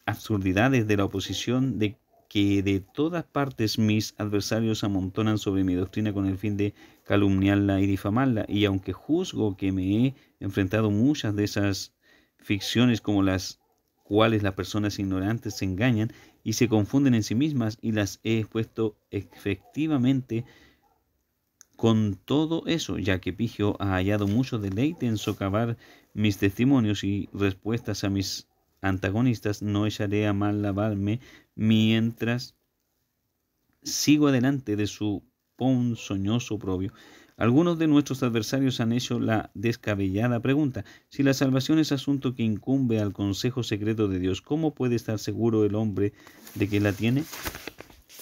A: absurdidades de la oposición de que de todas partes mis adversarios amontonan sobre mi doctrina con el fin de calumniarla y difamarla, y aunque juzgo que me he enfrentado muchas de esas ficciones como las cuales las personas ignorantes se engañan y se confunden en sí mismas, y las he expuesto efectivamente con todo eso, ya que Pigio ha hallado mucho deleite en socavar mis testimonios y respuestas a mis antagonistas, no echaré a mal lavarme mientras sigo adelante de su ponzoñoso oprobio. Algunos de nuestros adversarios han hecho la descabellada pregunta: si la salvación es asunto que incumbe al consejo secreto de Dios, ¿cómo puede estar seguro el hombre de que la tiene?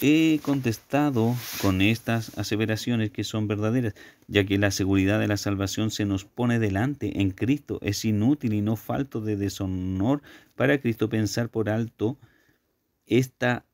A: He contestado con estas aseveraciones que son verdaderas, ya que la seguridad de la salvación se nos pone delante en Cristo. Es inútil y no falto de deshonor para Cristo pensar por alto esta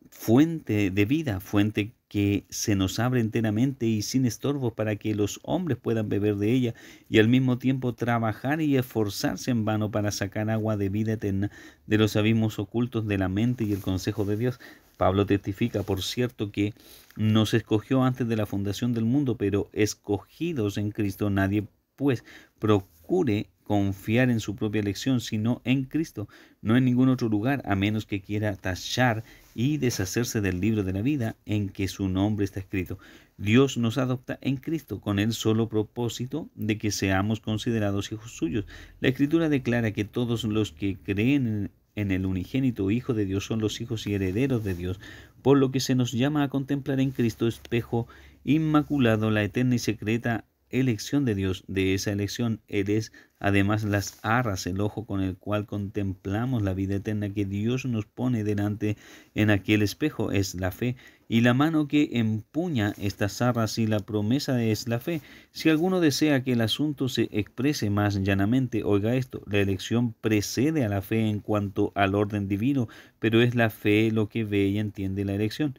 A: fuente de vida, fuente que se nos abre enteramente y sin estorbos para que los hombres puedan beber de ella y al mismo tiempo trabajar y esforzarse en vano para sacar agua de vida eterna de los abismos ocultos de la mente y el consejo de Dios. Pablo testifica, por cierto, que nos escogió antes de la fundación del mundo, pero escogidos en Cristo. Nadie, pues, procure confiar en su propia elección, sino en Cristo, no en ningún otro lugar, a menos que quiera tachar y deshacerse del libro de la vida en que su nombre está escrito. Dios nos adopta en Cristo con el solo propósito de que seamos considerados hijos suyos. La Escritura declara que todos los que creen en el unigénito Hijo de Dios son los hijos y herederos de Dios, por lo que se nos llama a contemplar en Cristo, espejo inmaculado, la eterna y secreta elección de Dios. De esa elección Él es además las arras, el ojo con el cual contemplamos la vida eterna que Dios nos pone delante en aquel espejo, es la fe, y la mano que empuña estas arras y la promesa es la fe. Si alguno desea que el asunto se exprese más llanamente, oiga esto: la elección precede a la fe en cuanto al orden divino, pero es la fe lo que ve y entiende la elección.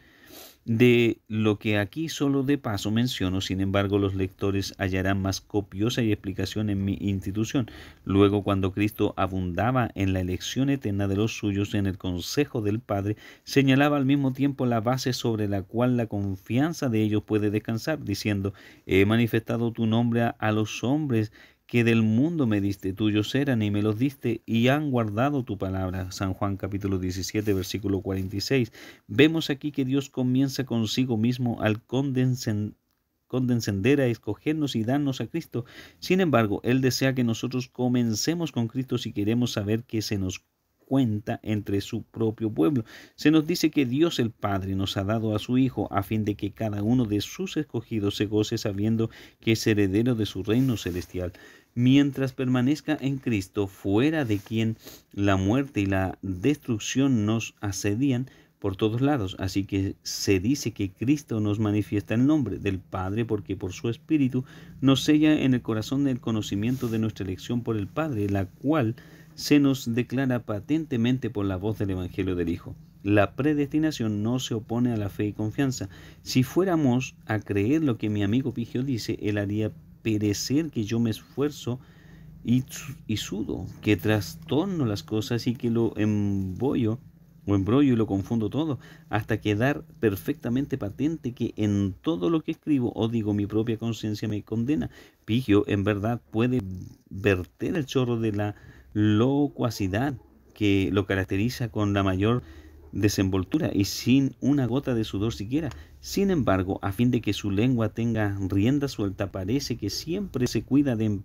A: De lo que aquí solo de paso menciono, sin embargo, los lectores hallarán más copiosa y explicación en mi institución. Luego, cuando Cristo abundaba en la elección eterna de los suyos en el consejo del Padre, señalaba al mismo tiempo la base sobre la cual la confianza de ellos puede descansar, diciendo: he manifestado tu nombre a los hombres que del mundo me diste, tuyos eran y me los diste y han guardado tu palabra. San Juan capítulo 17, versículo 46. Vemos aquí que Dios comienza consigo mismo al condescender a escogernos y darnos a Cristo. Sin embargo, Él desea que nosotros comencemos con Cristo si queremos saber que se nos cuenta entre su propio pueblo. Se nos dice que Dios el Padre nos ha dado a su Hijo a fin de que cada uno de sus escogidos se goce sabiendo que es heredero de su reino celestial. Mientras permanezca en Cristo, fuera de quien la muerte y la destrucción nos asedían por todos lados. Así que se dice que Cristo nos manifiesta el nombre del Padre porque por su Espíritu nos sella en el corazón el conocimiento de nuestra elección por el Padre, la cual se nos declara patentemente por la voz del Evangelio del Hijo. La predestinación no se opone a la fe y confianza. Si fuéramos a creer lo que mi amigo Pigio dice, él haría perecer que yo me esfuerzo y sudo, que trastorno las cosas y que lo embrollo y lo confundo todo, hasta quedar perfectamente patente que en todo lo que escribo o digo mi propia conciencia me condena. Pigio en verdad puede verter el chorro de la locuacidad que lo caracteriza con la mayor desenvoltura y sin una gota de sudor siquiera. Sin embargo, a fin de que su lengua tenga rienda suelta, parece que siempre se cuida de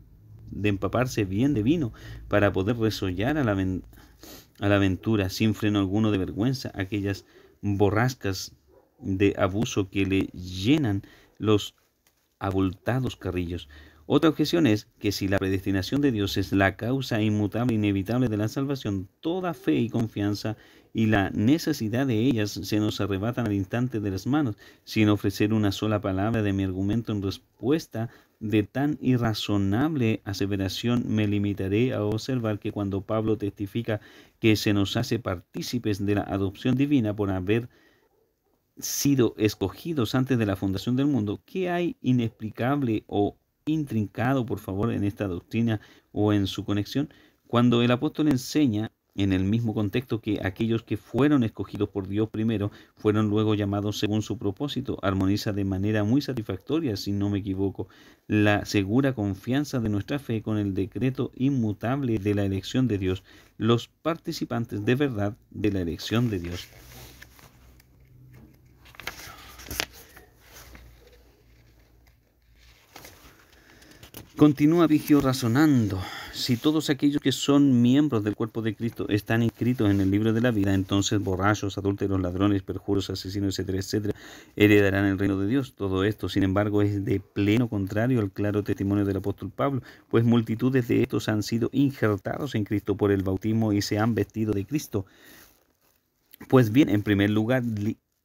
A: empaparse bien de vino para poder resollar a la aventura sin freno alguno de vergüenza, aquellas borrascas de abuso que le llenan los abultados carrillos. Otra objeción es que si la predestinación de Dios es la causa inmutable e inevitable de la salvación, toda fe y confianza y la necesidad de ellas se nos arrebatan al instante de las manos. Sin ofrecer una sola palabra de mi argumento en respuesta de tan irrazonable aseveración, me limitaré a observar que cuando Pablo testifica que se nos hace partícipes de la adopción divina por haber sido escogidos antes de la fundación del mundo, ¿qué hay inexplicable o intrincado, por favor, en esta doctrina o en su conexión? Cuando el apóstol enseña en el mismo contexto que aquellos que fueron escogidos por Dios primero fueron luego llamados según su propósito, armoniza de manera muy satisfactoria, si no me equivoco, la segura confianza de nuestra fe con el decreto inmutable de la elección de Dios, los participantes de verdad de la elección de Dios. Continúa Pigio razonando. Si todos aquellos que son miembros del cuerpo de Cristo están inscritos en el libro de la vida, entonces borrachos, adúlteros, ladrones, perjuros, asesinos, etcétera, etcétera, heredarán el reino de Dios. Todo esto, sin embargo, es de pleno contrario al claro testimonio del apóstol Pablo, pues multitudes de estos han sido injertados en Cristo por el bautismo y se han vestido de Cristo. Pues bien, en primer lugar,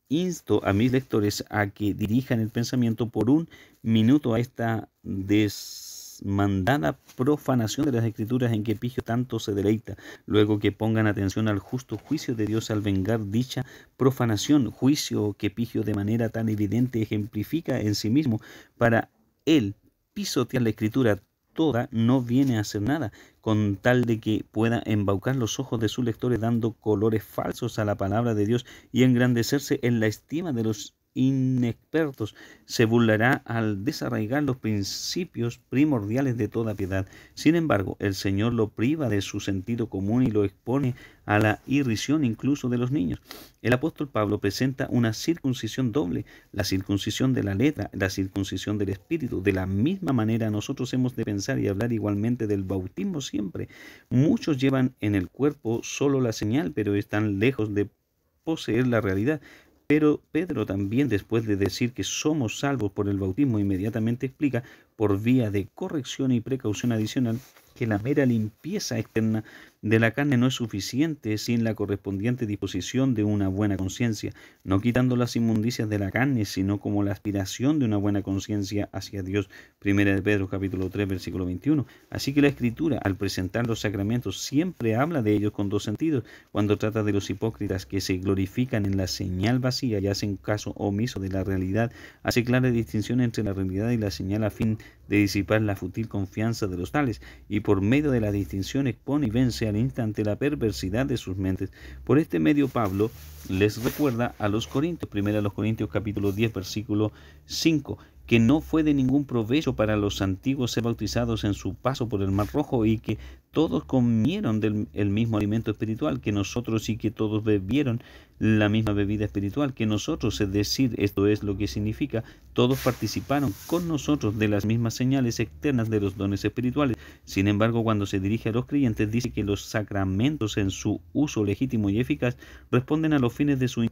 A: insto a mis lectores a que dirijan el pensamiento por un minuto a esta desmandada profanación de las Escrituras en que Pigio tanto se deleita, luego que pongan atención al justo juicio de Dios al vengar dicha profanación, juicio que Pigio de manera tan evidente ejemplifica en sí mismo. Para él, pisotear la Escritura toda no viene a hacer nada, con tal de que pueda embaucar los ojos de sus lectores dando colores falsos a la palabra de Dios y engrandecerse en la estima de los inexpertos. Se burlará al desarraigar los principios primordiales de toda piedad. Sin embargo, el Señor lo priva de su sentido común y lo expone a la irrisión incluso de los niños. El apóstol Pablo presenta una circuncisión doble, la circuncisión de la letra, la circuncisión del espíritu. De la misma manera nosotros hemos de pensar y hablar igualmente del bautismo siempre. Muchos llevan en el cuerpo solo la señal, pero están lejos de poseer la realidad. Pero Pedro también, después de decir que somos salvos por el bautismo, inmediatamente explica, por vía de corrección y precaución adicional, que la mera limpieza externa de la carne no es suficiente sin la correspondiente disposición de una buena conciencia, no quitando las inmundicias de la carne, sino como la aspiración de una buena conciencia hacia Dios. Primera de Pedro capítulo 3 versículo 21. Así que la Escritura, al presentar los sacramentos, siempre habla de ellos con dos sentidos. Cuando trata de los hipócritas que se glorifican en la señal vacía y hacen caso omiso de la realidad, hace clara distinción entre la realidad y la señal a fin de disipar la fútil confianza de los tales, y por medio de la distinción expone y vence al instante la perversidad de sus mentes. Por este medio Pablo les recuerda a los Corintios, primero a los Corintios capítulo 10 versículo 5, que no fue de ningún provecho para los antiguos ser bautizados en su paso por el Mar Rojo, y que todos comieron del mismo alimento espiritual que nosotros, y que todos bebieron la misma bebida espiritual que nosotros, es decir, esto es lo que significa, todos participaron con nosotros de las mismas señales externas de los dones espirituales. Sin embargo, cuando se dirige a los creyentes, dice que los sacramentos en su uso legítimo y eficaz responden a los fines de su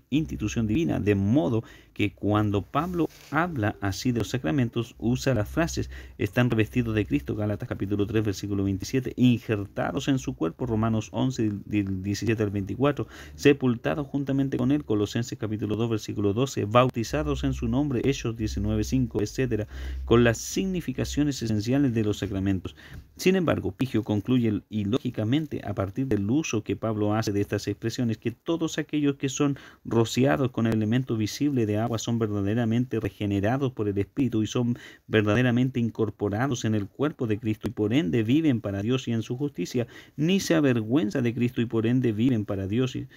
A: institución divina, de modo que cuando Pablo habla así de los sacramentos, usa las frases están revestidos de Cristo, Gálatas capítulo 3 versículo 27, injertados en su cuerpo, Romanos 11, del 17 al 24, sepultados juntamente con él, Colosenses capítulo 2, versículo 12, bautizados en su nombre, Hechos 19, 5, etcétera, con las significaciones esenciales de los sacramentos. Sin embargo, Pigio concluye ilógicamente, a partir del uso que Pablo hace de estas expresiones, que todos aquellos que son rociados con el elemento visible de agua son verdaderamente regenerados por el Espíritu y son verdaderamente incorporados en el cuerpo de Cristo y por ende viven para Dios y en su justicia, ni se avergüenza de Cristo y por ende viven para Dios y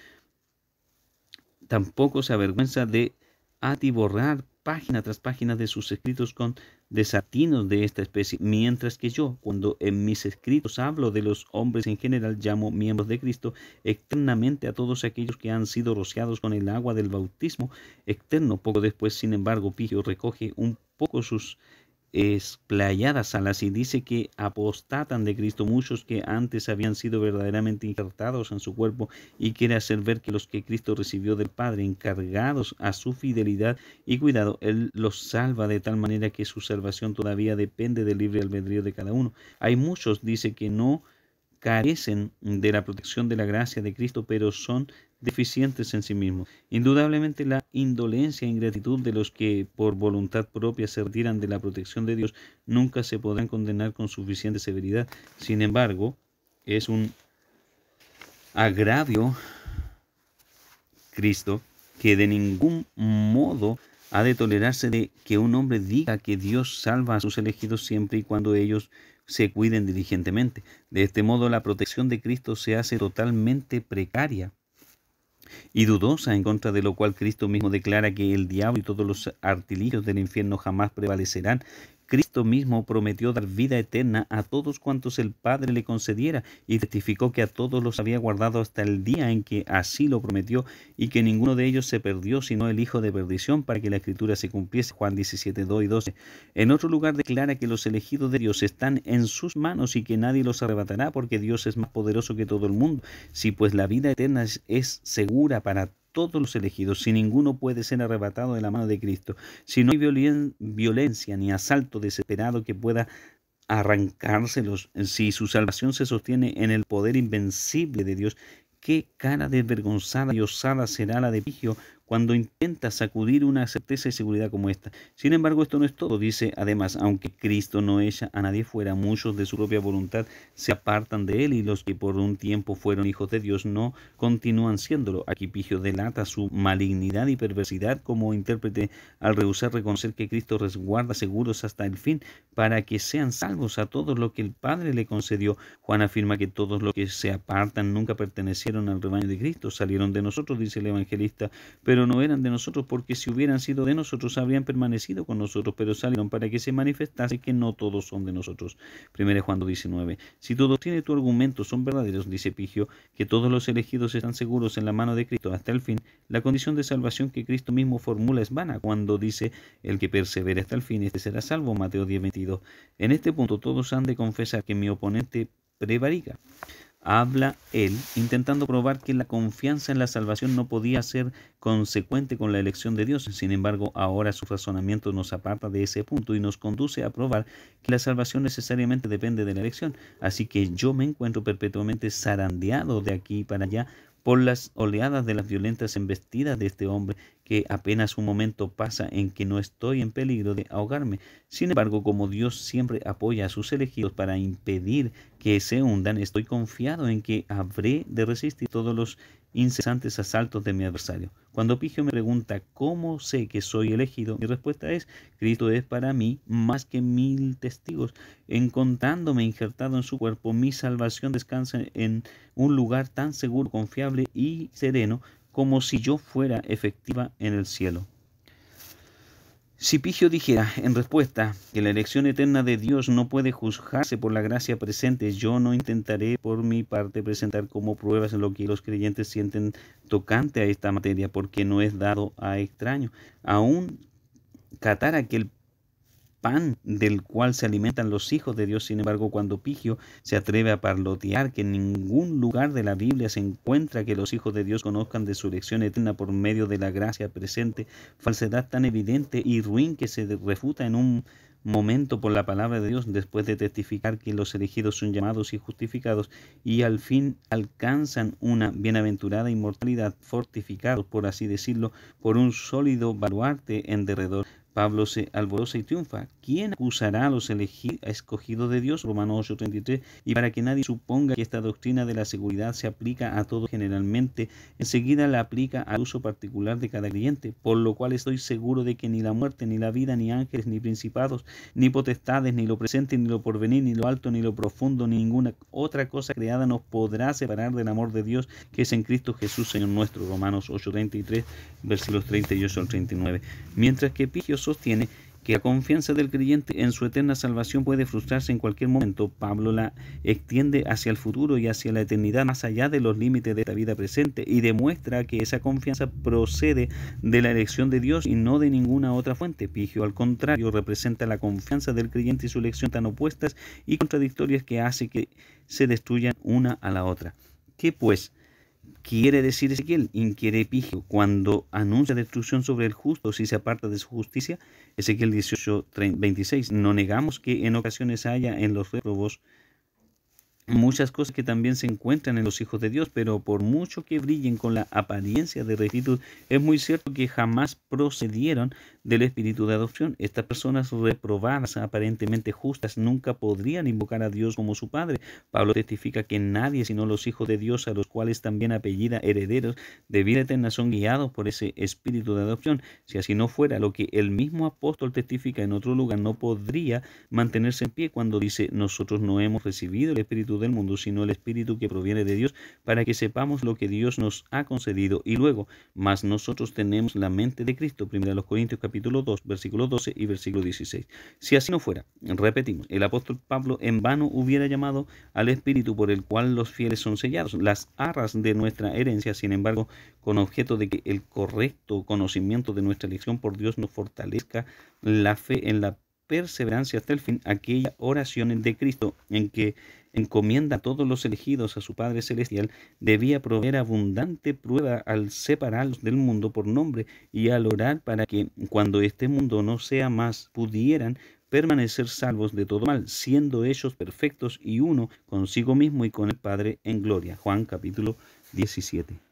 A: tampoco se avergüenza de atiborrar página tras página de sus escritos con desatinos de esta especie, mientras que yo, cuando en mis escritos hablo de los hombres en general, llamo miembros de Cristo externamente a todos aquellos que han sido rociados con el agua del bautismo externo. Poco después, sin embargo, Pigio recoge un poco sus explayadas alas y dice que apostatan de Cristo muchos que antes habían sido verdaderamente injertados en su cuerpo, y quiere hacer ver que los que Cristo recibió del Padre, encargados a su fidelidad y cuidado, Él los salva de tal manera que su salvación todavía depende del libre albedrío de cada uno. Hay muchos, dice, que no carecen de la protección de la gracia de Cristo, pero son deficientes en sí mismos. Indudablemente la indolencia e ingratitud de los que por voluntad propia se retiran de la protección de Dios nunca se podrán condenar con suficiente severidad. Sin embargo, es un agravio Cristo que de ningún modo ha de tolerarse de que un hombre diga que Dios salva a sus elegidos siempre y cuando ellos se cuiden diligentemente. De este modo la protección de Cristo se hace totalmente precaria y dudosa, en contra de lo cual Cristo mismo declara que el diablo y todos los artilugios del infierno jamás prevalecerán. Cristo mismo prometió dar vida eterna a todos cuantos el Padre le concediera, y testificó que a todos los había guardado hasta el día en que así lo prometió, y que ninguno de ellos se perdió, sino el hijo de perdición, para que la Escritura se cumpliese. Juan 17, 2 y 12. En otro lugar declara que los elegidos de Dios están en sus manos y que nadie los arrebatará, porque Dios es más poderoso que todo el mundo. Si pues la vida eterna es segura para todos los elegidos, si ninguno puede ser arrebatado de la mano de Cristo, si no hay violencia ni asalto desesperado que pueda arrancárselos, si su salvación se sostiene en el poder invencible de Dios, qué cara desvergonzada y osada será la de Pigio cuando intenta sacudir una certeza y seguridad como esta. Sin embargo, esto no es todo. Dice, además, aunque Cristo no echa a nadie fuera, muchos de su propia voluntad se apartan de él, y los que por un tiempo fueron hijos de Dios no continúan siéndolo. Aquí Pigio delata su malignidad y perversidad como intérprete al rehusar reconocer que Cristo resguarda seguros hasta el fin para que sean salvos a todos los que el Padre le concedió. Juan afirma que todos los que se apartan nunca pertenecieron al rebaño de Cristo, salieron de nosotros, dice el evangelista, pero no eran de nosotros, porque si hubieran sido de nosotros habrían permanecido con nosotros, pero salieron para que se manifestase que no todos son de nosotros. 1 Juan 19. Si tu doctrina y tu argumento son verdaderos, dice Pigio, que todos los elegidos están seguros en la mano de Cristo hasta el fin, la condición de salvación que Cristo mismo formula es vana cuando dice, el que persevere hasta el fin, este será salvo, Mateo 10:22. En este punto todos han de confesar que mi oponente prevarica. Habla él intentando probar que la confianza en la salvación no podía ser consecuente con la elección de Dios. Sin embargo, ahora su razonamiento nos aparta de ese punto y nos conduce a probar que la salvación necesariamente depende de la elección. Así que yo me encuentro perpetuamente zarandeado de aquí para allá por las oleadas de las violentas embestidas de este hombre, que apenas un momento pasa en que no estoy en peligro de ahogarme. Sin embargo, como Dios siempre apoya a sus elegidos para impedir que se hundan, estoy confiado en que habré de resistir todos los incesantes asaltos de mi adversario. Cuando Pigio me pregunta cómo sé que soy elegido, mi respuesta es: Cristo es para mí más que 1000 testigos. Encontrándome injertado en su cuerpo, mi salvación descansa en un lugar tan seguro, confiable y sereno como si yo fuera efectiva en el cielo. Si Pigio dijera en respuesta que la elección eterna de Dios no puede juzgarse por la gracia presente, yo no intentaré por mi parte presentar como pruebas lo que los creyentes sienten tocante a esta materia, porque no es dado a extraños. Aún catar aquel pan del cual se alimentan los hijos de Dios. Sin embargo, cuando Pigio se atreve a parlotear que en ningún lugar de la Biblia se encuentra que los hijos de Dios conozcan de su elección eterna por medio de la gracia presente, falsedad tan evidente y ruin que se refuta en un momento por la palabra de Dios, después de testificar que los elegidos son llamados y justificados y al fin alcanzan una bienaventurada inmortalidad, fortificados, por así decirlo, por un sólido baluarte en derredor, Pablo se alboroza y triunfa. ¿Quién acusará a los escogidos de Dios? Romanos 8:33. Y para que nadie suponga que esta doctrina de la seguridad se aplica a todos generalmente, enseguida la aplica al uso particular de cada creyente, por lo cual estoy seguro de que ni la muerte, ni la vida, ni ángeles, ni principados, ni potestades, ni lo presente, ni lo porvenir, ni lo alto, ni lo profundo, ni ninguna otra cosa creada nos podrá separar del amor de Dios que es en Cristo Jesús, Señor nuestro. Romanos 8:33, versículos 38 al 39. Mientras que Pigio sostiene que la confianza del creyente en su eterna salvación puede frustrarse en cualquier momento, Pablo la extiende hacia el futuro y hacia la eternidad, más allá de los límites de esta vida presente, y demuestra que esa confianza procede de la elección de Dios y no de ninguna otra fuente. Pigio, al contrario, representa la confianza del creyente y su elección tan opuestas y contradictorias que hace que se destruyan una a la otra. ¿Qué pues quiere decir Ezequiel? Inquiere Pigio cuando anuncia destrucción sobre el justo si se aparta de su justicia. Ezequiel 18:26. No negamos que en ocasiones haya en los réprobos muchas cosas que también se encuentran en los hijos de Dios, pero por mucho que brillen con la apariencia de rectitud, es muy cierto que jamás procedieron del espíritu de adopción. Estas personas reprobadas, aparentemente justas, nunca podrían invocar a Dios como su Padre. Pablo testifica que nadie sino los hijos de Dios, a los cuales también apellida herederos de vida eterna, son guiados por ese espíritu de adopción. Si así no fuera, lo que el mismo apóstol testifica en otro lugar no podría mantenerse en pie cuando dice: nosotros no hemos recibido el espíritu del mundo, sino el espíritu que proviene de Dios, para que sepamos lo que Dios nos ha concedido. Y luego, mas nosotros tenemos la mente de Cristo. 1 Corintios capítulo 2, versículo 12 y versículo 16. Si así no fuera, repetimos, el apóstol Pablo en vano hubiera llamado al espíritu por el cual los fieles son sellados, las arras de nuestra herencia. Sin embargo, con objeto de que el correcto conocimiento de nuestra elección por Dios nos fortalezca la fe en la perseverancia hasta el fin, aquella oración de Cristo en que encomienda a todos los elegidos a su Padre Celestial, debía proveer abundante prueba al separarlos del mundo por nombre y al orar para que, cuando este mundo no sea más, pudieran permanecer salvos de todo mal, siendo ellos perfectos y uno consigo mismo y con el Padre en gloria. Juan capítulo 17.